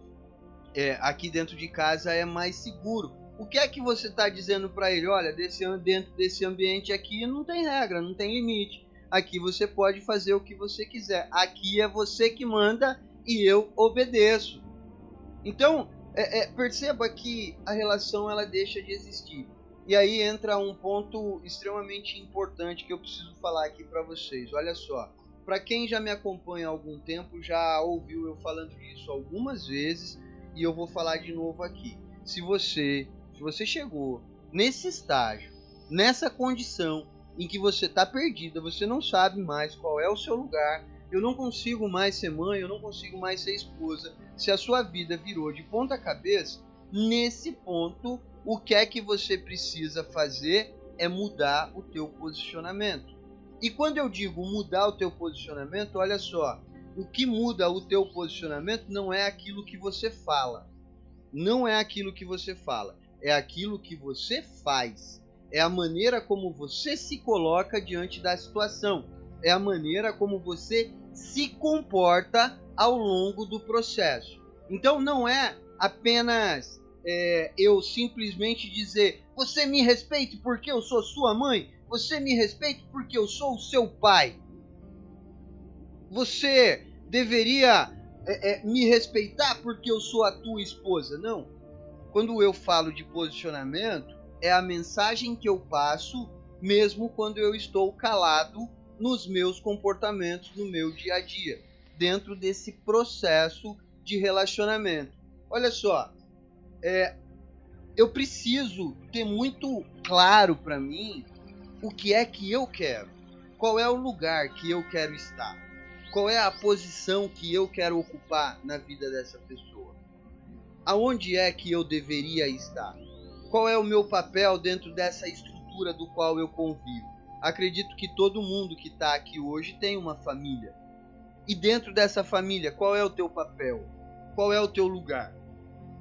aqui dentro de casa é mais seguro. O que é que você está dizendo para ele? Olha, dentro desse ambiente aqui não tem regra, não tem limite. Aqui você pode fazer o que você quiser. Aqui é você que manda e eu obedeço. Então, perceba que a relação ela deixa de existir. E aí entra um ponto extremamente importante que eu preciso falar aqui para vocês. Olha só, para quem já me acompanha há algum tempo, já ouviu eu falando disso algumas vezes e eu vou falar de novo aqui. Se você chegou nesse estágio, nessa condição em que você está perdida, você não sabe mais qual é o seu lugar, eu não consigo mais ser mãe, eu não consigo mais ser esposa, se a sua vida virou de ponta cabeça, nesse ponto, o que é que você precisa fazer é mudar o teu posicionamento. E quando eu digo mudar o teu posicionamento, olha só, o que muda o teu posicionamento não é aquilo que você fala. Não é aquilo que você fala, é aquilo que você faz. É a maneira como você se coloca diante da situação. É a maneira como você se comporta ao longo do processo. Então não é apenas eu simplesmente dizer: você me respeite porque eu sou sua mãe, você me respeite porque eu sou o seu pai. Você deveria me respeitar porque eu sou a tua esposa. Não. Quando eu falo de posicionamento, é a mensagem que eu passo mesmo quando eu estou calado nos meus comportamentos, no meu dia a dia, dentro desse processo de relacionamento. Olha só, eu preciso ter muito claro para mim o que é que eu quero, qual é o lugar que eu quero estar, qual é a posição que eu quero ocupar na vida dessa pessoa, aonde é que eu deveria estar, qual é o meu papel dentro dessa estrutura do qual eu convivo. Acredito que todo mundo que está aqui hoje tem uma família. E dentro dessa família, qual é o teu papel? Qual é o teu lugar?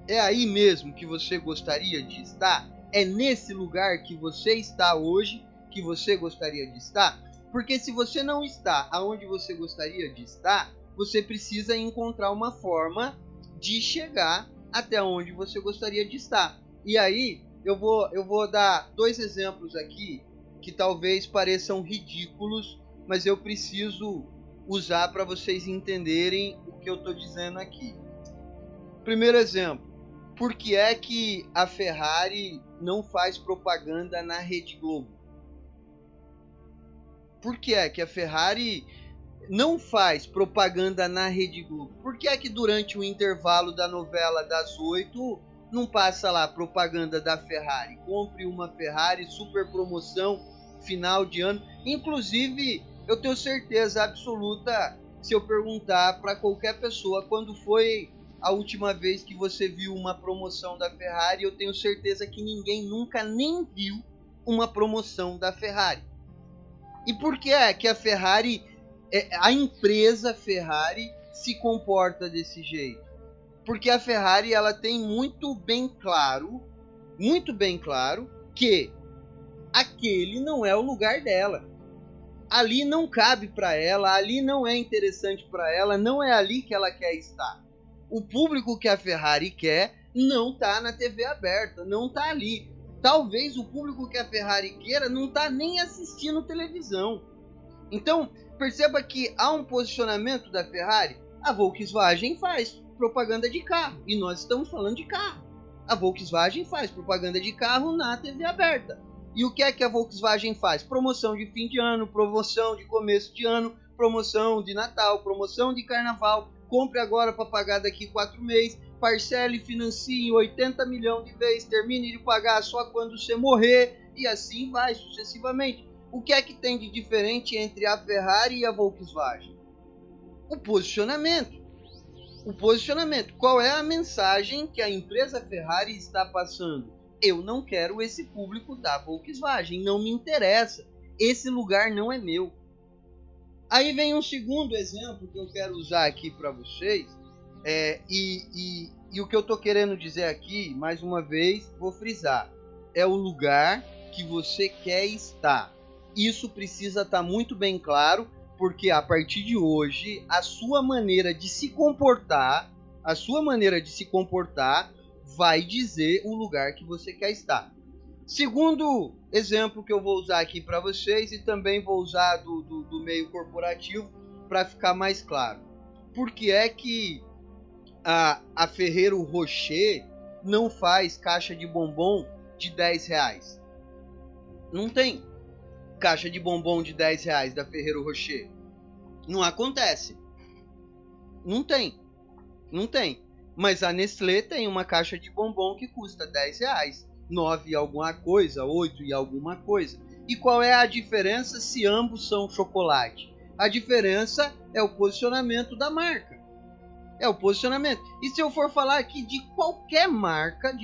É aí mesmo que você gostaria de estar? É nesse lugar que você está hoje que você gostaria de estar? Porque se você não está aonde você gostaria de estar, você precisa encontrar uma forma de chegar até onde você gostaria de estar. E aí eu vou dar 2 exemplos aqui que talvez pareçam ridículos, mas eu preciso usar para vocês entenderem o que eu estou dizendo aqui. Primeiro exemplo, por que é que a Ferrari não faz propaganda na Rede Globo? Por que é que a Ferrari não faz propaganda na Rede Globo? Por que é que durante o intervalo da novela das 8 não passa lá propaganda da Ferrari? Compre uma Ferrari, super promoção, final de ano. Inclusive, eu tenho certeza absoluta, se eu perguntar para qualquer pessoa quando foi a última vez que você viu uma promoção da Ferrari, eu tenho certeza que ninguém nunca nem viu uma promoção da Ferrari. E por que é que a Ferrari, a empresa Ferrari, se comporta desse jeito? Porque a Ferrari, ela tem muito bem claro que aquele não é o lugar dela. Ali não cabe para ela, ali não é interessante para ela, não é ali que ela quer estar. O público que a Ferrari quer não está na TV aberta, não está ali. Talvez o público que a Ferrari queira não está nem assistindo televisão. Então, perceba que há um posicionamento da Ferrari. A Volkswagen faz propaganda de carro, e nós estamos falando de carro. A Volkswagen faz propaganda de carro na TV aberta. E o que é que a Volkswagen faz? Promoção de fim de ano, promoção de começo de ano, promoção de Natal, promoção de Carnaval. Compre agora para pagar daqui 4 meses, parcele e financie em 80 milhões de vezes, termine de pagar só quando você morrer, e assim vai sucessivamente. O que é que tem de diferente entre a Ferrari e a Volkswagen? O posicionamento. O posicionamento. Qual é a mensagem que a empresa Ferrari está passando? Eu não quero esse público da Volkswagen, não me interessa. Esse lugar não é meu. Aí vem um segundo exemplo que eu quero usar aqui para vocês. E o que eu estou querendo dizer aqui, mais uma vez, vou frisar. É o lugar que você quer estar. Isso precisa estar muito bem claro, porque a partir de hoje, a sua maneira de se comportar vai dizer o lugar que você quer estar. Segundo exemplo que eu vou usar aqui para vocês, e também vou usar do meio corporativo para ficar mais claro. Por que é que a Ferrero Rocher não faz caixa de bombom de R$10? Não tem caixa de bombom de R$10 da Ferrero Rocher. Não acontece. Não tem. Mas a Nestlé tem uma caixa de bombom que custa R$10. 9 e alguma coisa, 8 e alguma coisa. E qual é a diferença se ambos são chocolate? A diferença é o posicionamento da marca. É o posicionamento. E se eu for falar aqui de qualquer marca,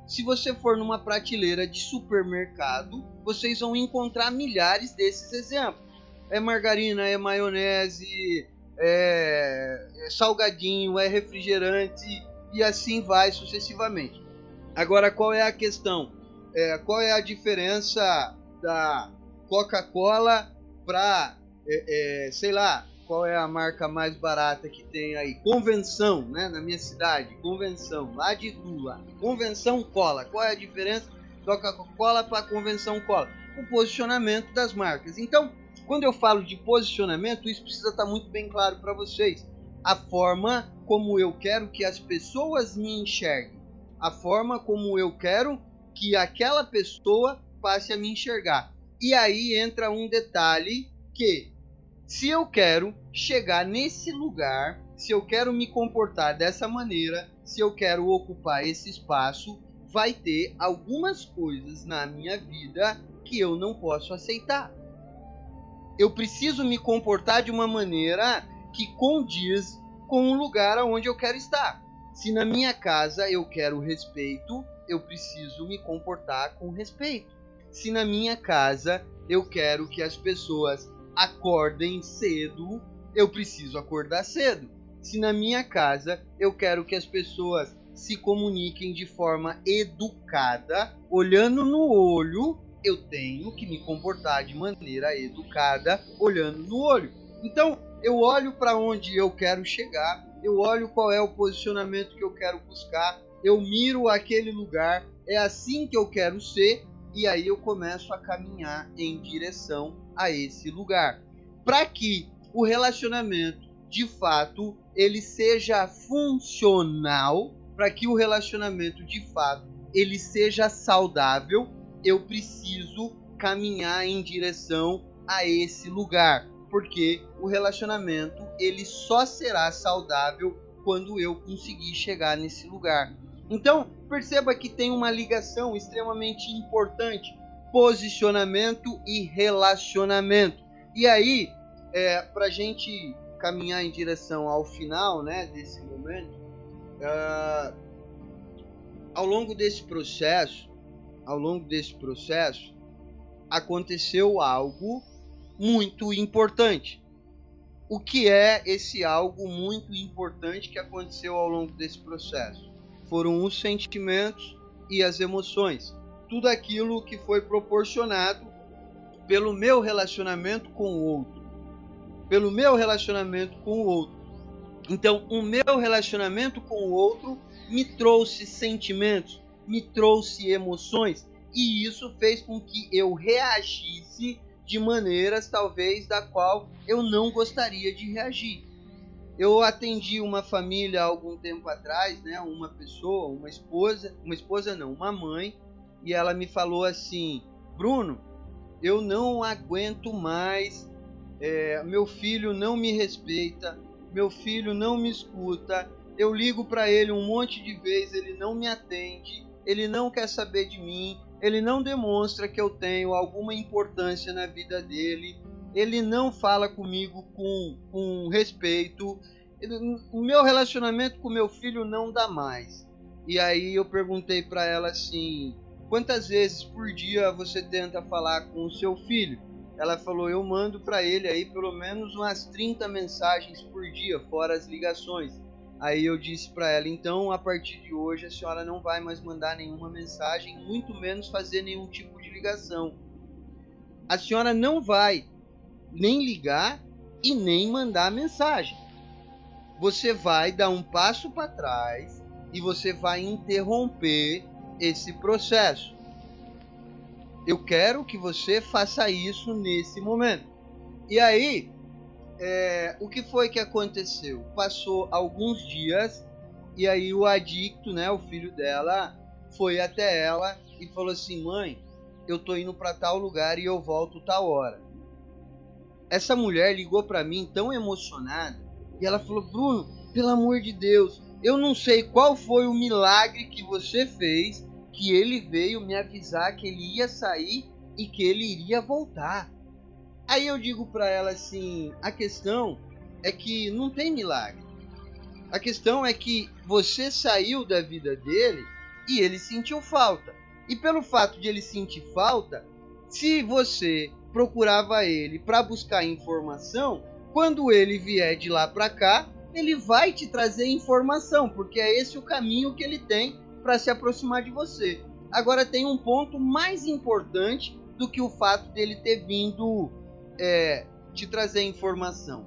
se você for numa prateleira de supermercado, vocês vão encontrar milhares desses exemplos. É margarina, é maionese, é salgadinho, é refrigerante e assim vai sucessivamente. Agora, qual é a questão? Qual é a diferença da Coca-Cola para, sei lá, qual é a marca mais barata que tem aí? Convenção, né? Na minha cidade, Convenção, lá de Lula. Convenção Cola. Qual é a diferença da Coca-Cola para Convenção Cola? O posicionamento das marcas. Então, quando eu falo de posicionamento, isso precisa estar muito bem claro para vocês. A forma como eu quero que as pessoas me enxerguem. A forma como eu quero que aquela pessoa passe a me enxergar. E aí entra um detalhe que, se eu quero chegar nesse lugar, se eu quero me comportar dessa maneira, se eu quero ocupar esse espaço, vai ter algumas coisas na minha vida que eu não posso aceitar. Eu preciso me comportar de uma maneira que condiz com o lugar onde eu quero estar. Se na minha casa eu quero respeito, eu preciso me comportar com respeito. Se na minha casa eu quero que as pessoas acordem cedo, eu preciso acordar cedo. Se na minha casa eu quero que as pessoas se comuniquem de forma educada, olhando no olho, eu tenho que me comportar de maneira educada, olhando no olho. Então, eu olho para onde eu quero chegar, eu olho qual é o posicionamento que eu quero buscar, eu miro aquele lugar, é assim que eu quero ser, e aí eu começo a caminhar em direção a esse lugar. Para que o relacionamento, de fato, ele seja funcional, para que o relacionamento, de fato, ele seja saudável, eu preciso caminhar em direção a esse lugar, porque o relacionamento ele só será saudável quando eu conseguir chegar nesse lugar. Então, perceba que tem uma ligação extremamente importante, posicionamento e relacionamento. E aí, para a gente caminhar em direção ao final, né, desse momento, ao longo desse processo, aconteceu algo muito importante. O que é esse algo muito importante que aconteceu ao longo desse processo? Foram os sentimentos e as emoções. Tudo aquilo que foi proporcionado pelo meu relacionamento com o outro. Então, o meu relacionamento com o outro me trouxe sentimentos, me trouxe emoções, e isso fez com que eu reagisse de maneiras talvez da qual eu não gostaria de reagir. Eu atendi uma família há algum tempo atrás, né, uma mãe, e ela me falou assim: Bruno, eu não aguento mais, meu filho não me respeita, meu filho não me escuta, eu ligo para ele um monte de vezes, ele não me atende, ele não quer saber de mim, ele não demonstra que eu tenho alguma importância na vida dele, ele não fala comigo com respeito, o meu relacionamento com meu filho não dá mais. E aí eu perguntei para ela assim: quantas vezes por dia você tenta falar com o seu filho? Ela falou: eu mando para ele aí pelo menos umas 30 mensagens por dia, fora as ligações. Aí eu disse para ela: então, a partir de hoje, a senhora não vai mais mandar nenhuma mensagem, muito menos fazer nenhum tipo de ligação. A senhora não vai nem ligar e nem mandar mensagem. Você vai dar um passo para trás e você vai interromper esse processo. Eu quero que você faça isso nesse momento. E aí, o que foi que aconteceu? Passou alguns dias e aí o adicto, né, o filho dela, foi até ela e falou assim: mãe, eu tô indo para tal lugar e eu volto tal hora. Essa mulher ligou para mim tão emocionada e ela falou: Bruno, pelo amor de Deus, eu não sei qual foi o milagre que você fez, que ele veio me avisar que ele ia sair e que ele iria voltar. Aí eu digo para ela assim: a questão é que não tem milagre. A questão é que você saiu da vida dele e ele sentiu falta. E pelo fato de ele sentir falta, se você procurava ele para buscar informação, quando ele vier de lá para cá, ele vai te trazer informação, porque é esse o caminho que ele tem para se aproximar de você. Agora tem um ponto mais importante do que o fato dele ter vindo te trazer informação.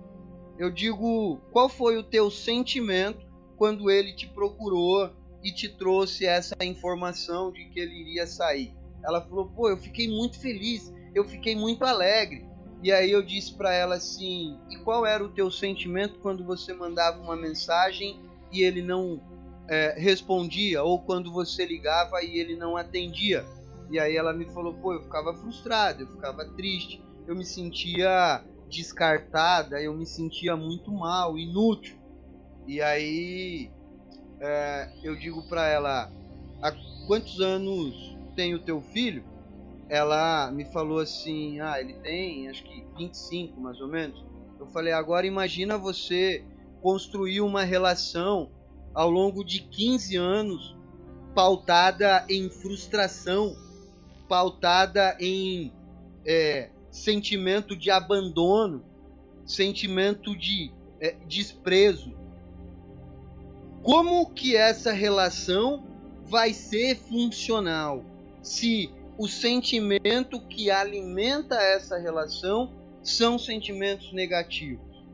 Eu digo: qual foi o teu sentimento quando ele te procurou e te trouxe essa informação de que ele iria sair? Ela falou: pô, eu fiquei muito feliz, eu fiquei muito alegre. E aí eu disse para ela assim: e qual era o teu sentimento quando você mandava uma mensagem e ele não respondia, ou quando você ligava e ele não atendia? E aí ela me falou: pô, eu ficava frustrada, eu ficava triste, eu me sentia descartada, eu me sentia muito mal, inútil. E aí eu digo para ela: há quantos anos tem o teu filho? Ela me falou assim, ele tem acho que 25 mais ou menos. Eu falei, agora imagina você construir uma relação ao longo de 15 anos pautada em frustração, pautada em sentimento de abandono, sentimento de desprezo. Como que essa relação vai ser funcional se o sentimento que alimenta essa relação são sentimentos negativos?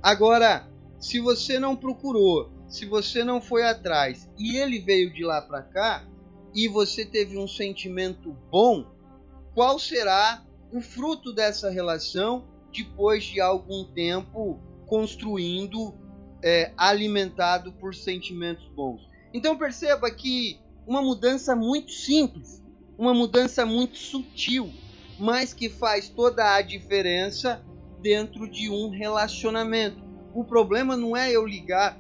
Agora, se você não procurou, se você não foi atrás e ele veio de lá para cá e você teve um sentimento bom, qual será o fruto dessa relação depois de algum tempo construindo, alimentado por sentimentos bons? Então perceba que uma mudança muito simples, uma mudança muito sutil, mas que faz toda a diferença dentro de um relacionamento. O problema não é eu ligar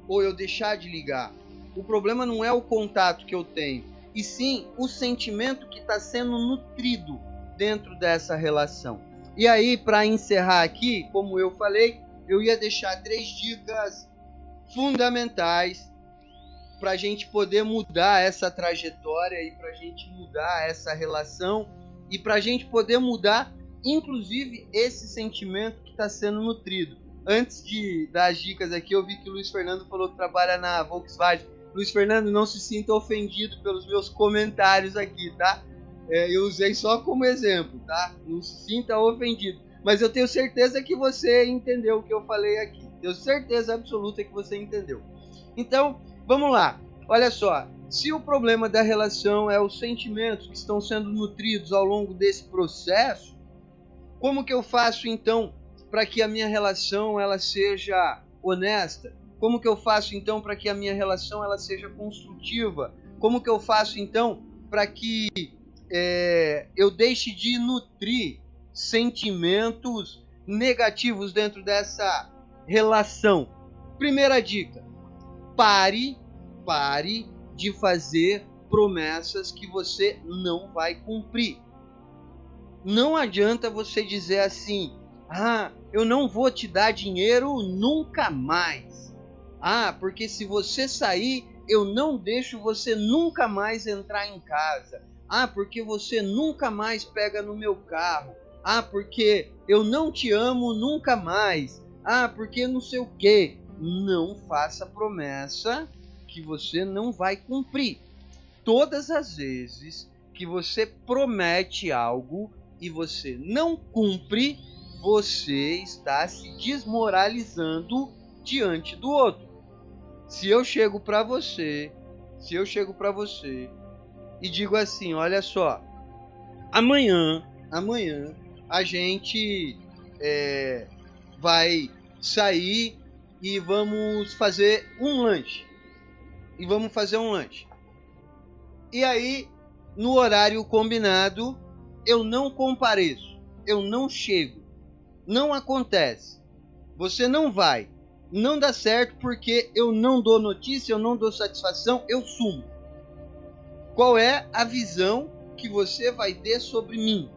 ou eu deixar de ligar. O problema não é o contato que eu tenho, e sim o sentimento que está sendo nutrido dentro dessa relação. E aí, para encerrar aqui, como eu falei, eu ia deixar 3 dicas fundamentais para a gente poder mudar essa trajetória e para a gente mudar essa relação e para a gente poder mudar, inclusive, esse sentimento que está sendo nutrido. Antes de dar as dicas aqui, eu vi que o Luiz Fernando falou que trabalha na Volkswagen. Luiz Fernando, não se sinta ofendido pelos meus comentários aqui, tá? Eu usei só como exemplo, tá? Não se sinta ofendido. Mas eu tenho certeza que você entendeu o que eu falei aqui. Tenho certeza absoluta que você entendeu. Então, vamos lá. Olha só. Se o problema da relação é os sentimentos que estão sendo nutridos ao longo desse processo, como que eu faço, então, para que a minha relação ela seja honesta? Como que eu faço, então, para que a minha relação ela seja construtiva? Como que eu faço, então, para que eu deixe de nutrir sentimentos negativos dentro dessa relação? Primeira dica: pare de fazer promessas que você não vai cumprir. Não adianta você dizer assim: eu não vou te dar dinheiro nunca mais. Porque se você sair, eu não deixo você nunca mais entrar em casa. Porque você nunca mais pega no meu carro. Porque eu não te amo nunca mais. Porque não sei o quê. Não faça promessa que você não vai cumprir. Todas as vezes que você promete algo e você não cumpre, você está se desmoralizando diante do outro. Se eu chego para você e digo assim: olha só, amanhã a gente vai sair e vamos fazer um lanche. E aí, no horário combinado, eu não compareço, eu não chego, não acontece. Você não vai, não dá certo porque eu não dou notícia, eu não dou satisfação, eu sumo. Qual é a visão que você vai ter sobre mim?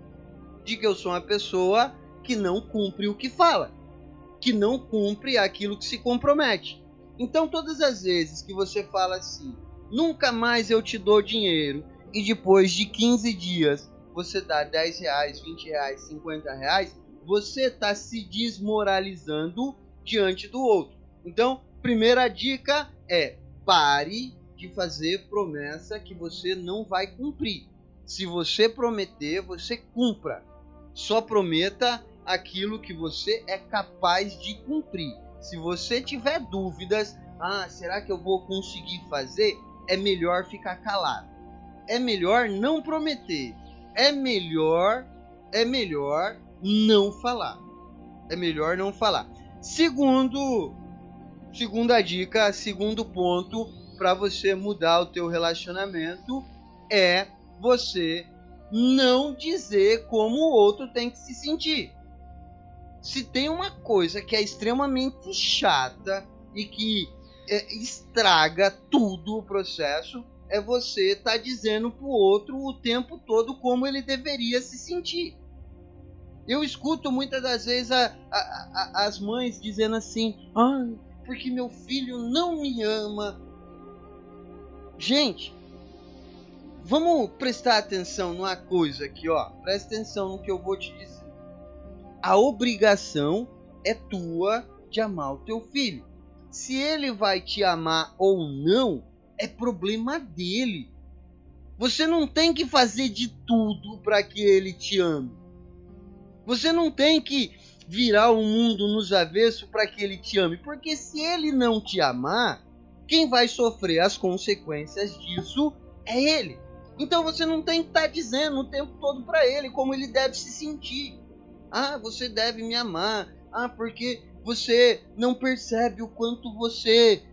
De que eu sou uma pessoa que não cumpre o que fala, que não cumpre aquilo que se compromete. Então, todas as vezes que você fala assim: nunca mais eu te dou dinheiro, e depois de 15 dias você dá R$10, R$20, R$50, você está se desmoralizando diante do outro. Então, primeira dica é: pare de fazer promessa que você não vai cumprir. Se você prometer, você cumpra. Só prometa aquilo que você é capaz de cumprir. Se você tiver dúvidas, será que eu vou conseguir fazer? É melhor ficar calado. É melhor não prometer. É melhor não falar. É melhor não falar. Segunda dica, segundo ponto para você mudar o teu relacionamento é você não dizer como o outro tem que se sentir. Se tem uma coisa que é extremamente chata e que estraga tudo o processo, é você estar dizendo pro outro o tempo todo como ele deveria se sentir. Eu escuto muitas das vezes as mães dizendo assim: porque meu filho não me ama. Gente, vamos prestar atenção numa coisa aqui, ó. Presta atenção no que eu vou te dizer. A obrigação é tua de amar o teu filho. Se ele vai te amar ou não, é problema dele. Você não tem que fazer de tudo para que ele te ame. Você não tem que virar o mundo nos avessos para que ele te ame. Porque se ele não te amar, quem vai sofrer as consequências disso é ele. Então você não tem que estar dizendo o tempo todo para ele como ele deve se sentir. Você deve me amar. Porque você não percebe o quanto você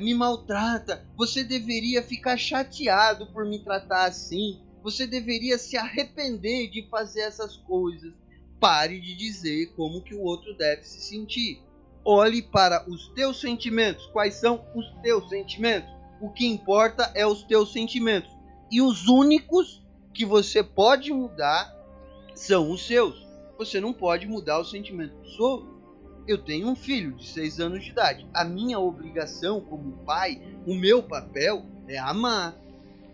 me maltrata. Você deveria ficar chateado por me tratar assim. Você deveria se arrepender de fazer essas coisas. Pare de dizer como que o outro deve se sentir. Olhe para os teus sentimentos. Quais são os teus sentimentos? O que importa é os teus sentimentos. E os únicos que você pode mudar são os seus. Você não pode mudar o sentimento dos outros. Eu tenho um filho de 6 anos de idade. A minha obrigação como pai, o meu papel é amar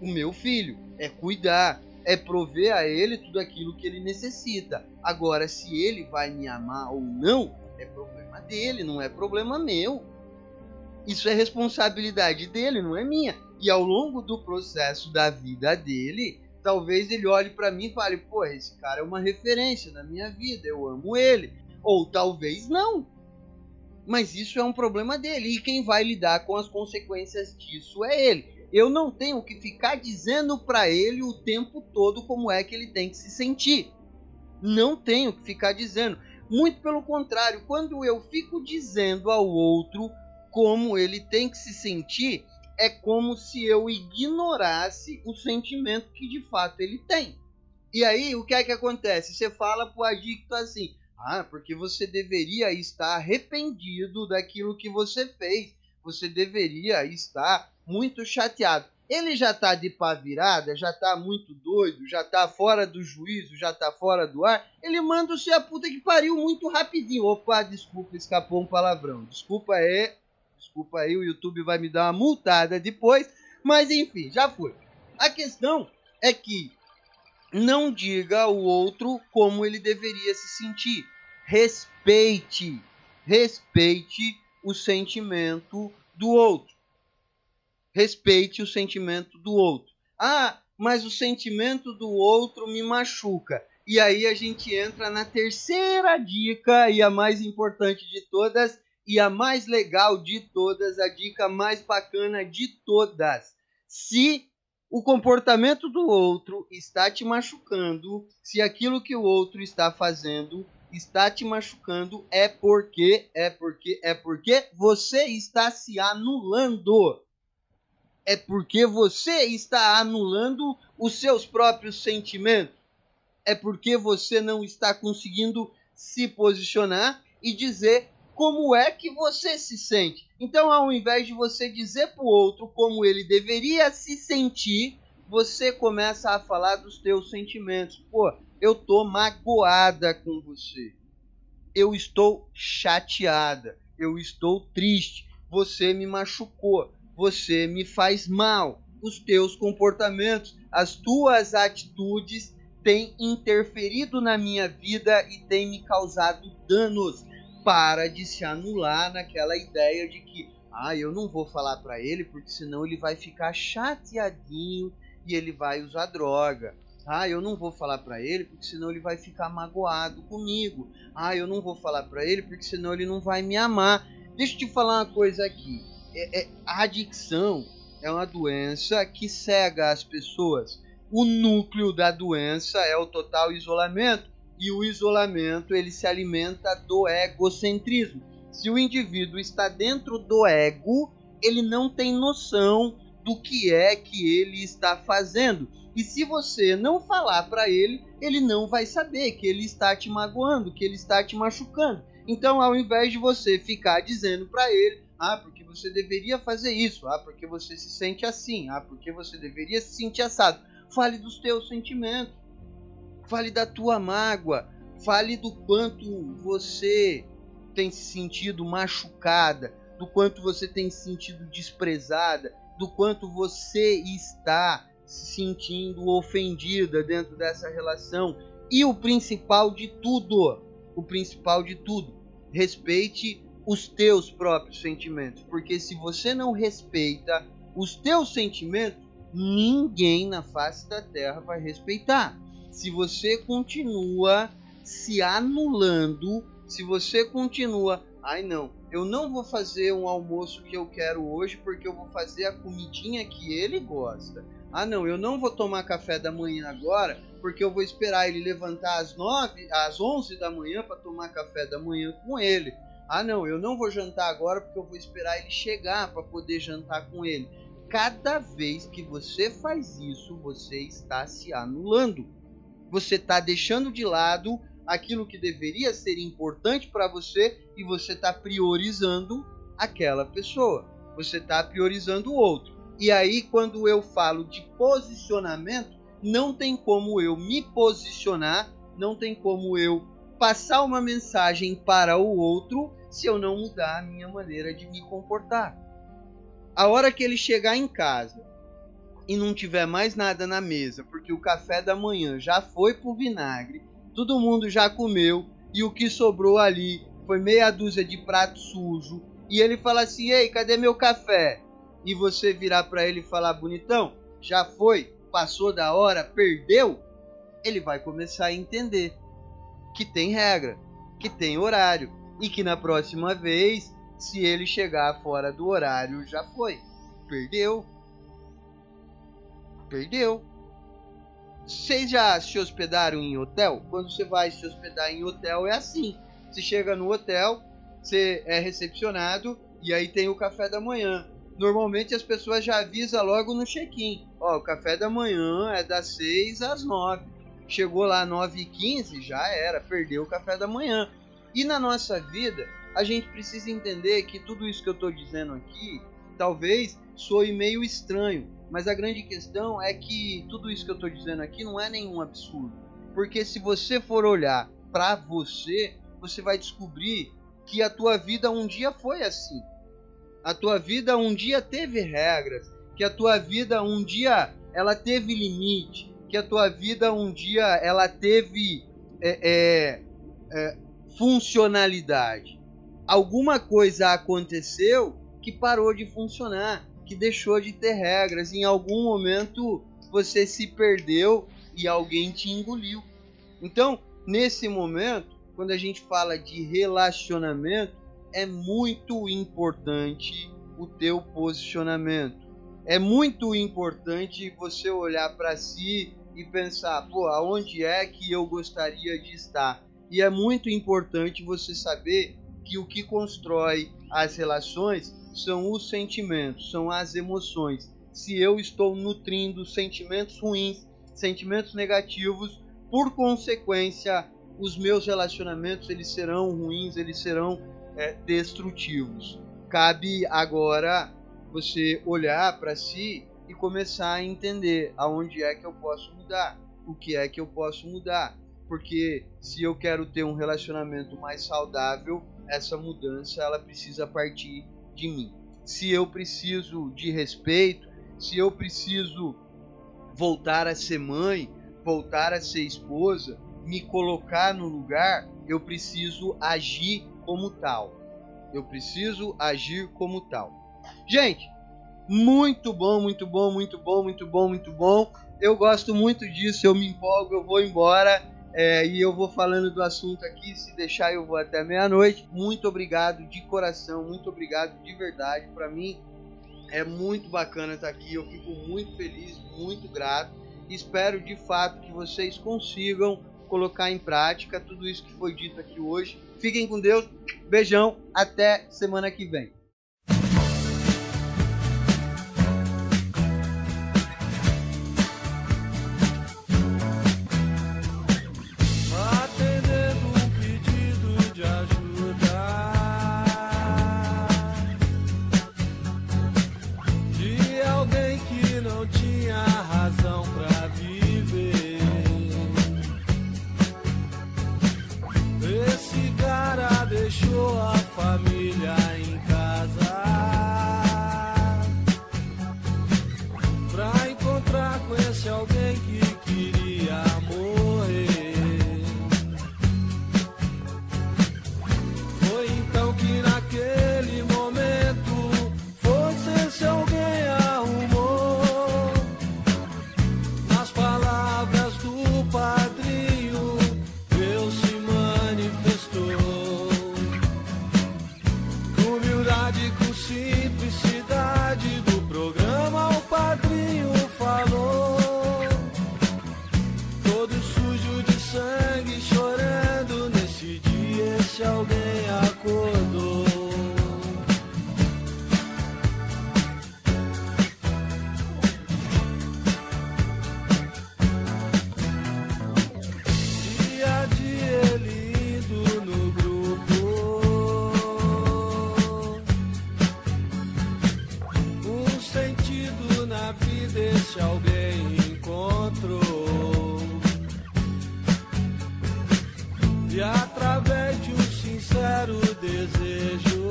o meu filho, é cuidar, é prover a ele tudo aquilo que ele necessita. Agora, se ele vai me amar ou não, é problema dele, não é problema meu. Isso é responsabilidade dele, não é minha. E ao longo do processo da vida dele, talvez ele olhe para mim e fale: pô, esse cara é uma referência na minha vida, eu amo ele. Ou talvez não. Mas isso é um problema dele. E quem vai lidar com as consequências disso é ele. Eu não tenho que ficar dizendo para ele o tempo todo como é que ele tem que se sentir. Não tenho que ficar dizendo. Muito pelo contrário, quando eu fico dizendo ao outro como ele tem que se sentir, é como se eu ignorasse o sentimento que de fato ele tem. E aí, o que é que acontece? Você fala pro adicto assim: porque você deveria estar arrependido daquilo que você fez. Você deveria estar muito chateado. Ele já está de pá virada, já está muito doido, já está fora do juízo, já está fora do ar. Ele manda o a puta que pariu muito rapidinho. Opa, desculpa, escapou um palavrão. Desculpa aí, o YouTube vai me dar uma multada depois. Mas enfim, já foi. A questão é que não diga ao outro como ele deveria se sentir. Respeite o sentimento do outro. Respeite o sentimento do outro. Mas o sentimento do outro me machuca. E aí a gente entra na terceira dica, e a mais importante de todas, e a mais legal de todas, a dica mais bacana de todas. Se o comportamento do outro está te machucando, se aquilo que o outro está fazendo está te machucando, é porque você está se anulando. É porque você está anulando os seus próprios sentimentos. É porque você não está conseguindo se posicionar e dizer como é que você se sente. Então, ao invés de você dizer para o outro como ele deveria se sentir, você começa a falar dos teus sentimentos. Pô, eu tô magoada com você. Eu estou chateada. Eu estou triste. Você me machucou. Você me faz mal. Os teus comportamentos, as tuas atitudes têm interferido na minha vida e têm me causado danos. Para de se anular naquela ideia de que eu não vou falar para ele porque senão ele vai ficar chateadinho e ele vai usar droga. Eu não vou falar para ele porque senão ele vai ficar magoado comigo. Eu não vou falar para ele porque senão ele não vai me amar. Deixa eu te falar uma coisa aqui. A adicção é uma doença que cega as pessoas. O núcleo da doença é o total isolamento. E o isolamento, ele se alimenta do egocentrismo. Se o indivíduo está dentro do ego, ele não tem noção do que é que ele está fazendo. E se você não falar para ele, ele não vai saber que ele está te magoando, que ele está te machucando. Então, ao invés de você ficar dizendo para ele, porque você deveria fazer isso, porque você se sente assim, porque você deveria se sentir assado. Fale dos teus sentimentos, fale da tua mágoa, fale do quanto você tem se sentido machucada, do quanto você tem se sentido desprezada, do quanto você está se sentindo ofendida dentro dessa relação. E o principal de tudo, respeite os teus próprios sentimentos, porque se você não respeita os teus sentimentos, ninguém na face da terra vai respeitar. Se você continua se anulando, se você continua, não, eu não vou fazer um almoço que eu quero hoje porque eu vou fazer a comidinha que ele gosta. Não, eu não vou tomar café da manhã agora porque eu vou esperar ele levantar às 11 da manhã para tomar café da manhã com ele. Não, eu não vou jantar agora porque eu vou esperar ele chegar para poder jantar com ele. Cada vez que você faz isso, você está se anulando. Você está deixando de lado aquilo que deveria ser importante para você e você está priorizando aquela pessoa. Você está priorizando o outro. E aí, quando eu falo de posicionamento, não tem como eu me posicionar, não tem como eu passar uma mensagem para o outro se eu não mudar a minha maneira de me comportar. A hora que ele chegar em casa e não tiver mais nada na mesa, porque o café da manhã já foi pro vinagre, todo mundo já comeu e o que sobrou ali foi meia dúzia de prato sujo, e ele fala assim: ei, cadê meu café? E você virar para ele e falar: bonitão, já foi, passou da hora, perdeu, ele vai começar a entender que tem regra, que tem horário, e que na próxima vez, se ele chegar fora do horário, já foi, perdeu. Vocês já se hospedaram em hotel? Quando você vai se hospedar em hotel é assim. Você chega no hotel, você é recepcionado e aí tem o café da manhã. Normalmente as pessoas já avisam logo no check-in. O café da manhã é das 6 às 9. Chegou lá 9h15, já era, perdeu o café da manhã. E na nossa vida, a gente precisa entender que tudo isso que eu estou dizendo aqui, talvez soe meio estranho. Mas a grande questão é que tudo isso que eu estou dizendo aqui não é nenhum absurdo. Porque se você for olhar para você, você vai descobrir que a tua vida um dia foi assim. A tua vida um dia teve regras. Que a tua vida um dia ela teve limite. Que a tua vida um dia ela teve funcionalidade. Alguma coisa aconteceu que parou de funcionar, que deixou de ter regras. Em algum momento você se perdeu e alguém te engoliu. Então, nesse momento, quando a gente fala de relacionamento, é muito importante o teu posicionamento. É muito importante você olhar para si e pensar: aonde é que eu gostaria de estar? E é muito importante você saber que o que constrói as relações são os sentimentos, são as emoções. Se eu estou nutrindo sentimentos ruins, sentimentos negativos, por consequência, os meus relacionamentos eles serão ruins, eles serão destrutivos. Cabe agora você olhar para si e começar a entender aonde é que eu posso mudar, o que é que eu posso mudar. Porque se eu quero ter um relacionamento mais saudável, essa mudança ela precisa partir de mim. Se eu preciso de respeito, se eu preciso voltar a ser mãe, voltar a ser esposa, me colocar no lugar, eu preciso agir como tal. Eu preciso agir como tal. Gente, muito bom, muito bom, muito bom, muito bom, muito bom. Eu gosto muito disso, eu me empolgo, eu vou embora. E eu vou falando do assunto aqui, se deixar eu vou até meia-noite. Muito obrigado de coração, muito obrigado de verdade. Para mim é muito bacana estar aqui, eu fico muito feliz, muito grato. Espero de fato que vocês consigam colocar em prática tudo isso que foi dito aqui hoje. Fiquem com Deus, beijão, até semana que vem. verdade com simplicidade do programa o padrinho falou. Todo sujo de sangue chorando nesse dia, esse alguém acordou. Dia a dia ele indo no grupo, um sentido na vida esse alguém encontrou. E através de um sincero desejo,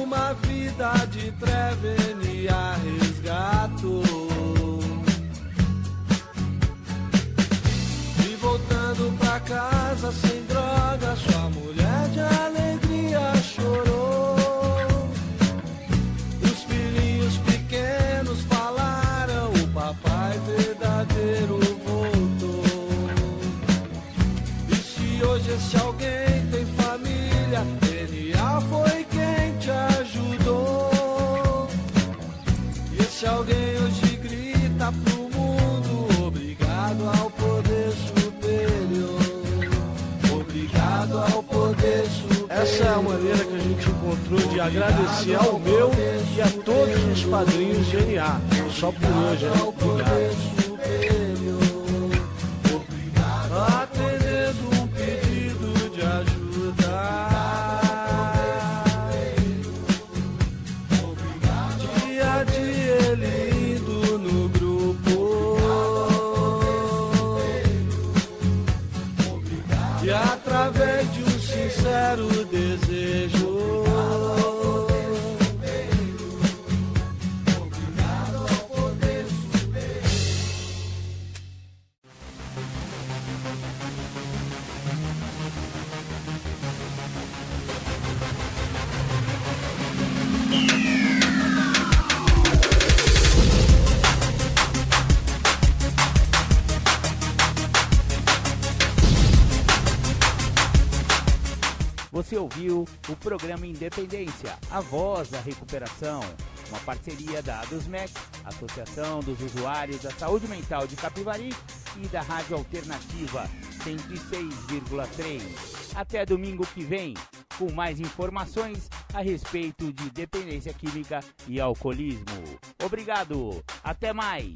uma vida de treva ele a resgatou. E voltando pra casa sem droga, sua mulher de alegria chorou. Os filhinhos pequenos falaram, o papai verdadeiro voltou. E se hoje esse alguém tem família, DNA foi quem te ajudou. E esse alguém hoje grita pro mundo, obrigado ao poder superior. Obrigado ao poder superior. Essa é a maneira que a gente encontrou de agradecer ao meu e a todos os padrinhos de NA. Só por hoje, obrigado. Atendendo um pedido de ajuda, dia a dia ele indo no grupo, e através de um sincero desejo, Você ouviu o programa Independência, a voz da recuperação, uma parceria da ADUSMEC, Associação dos Usuários da Saúde Mental de Capivari, e da Rádio Alternativa 106,3. Até domingo que vem, com mais informações a respeito de dependência química e alcoolismo. Obrigado, até mais!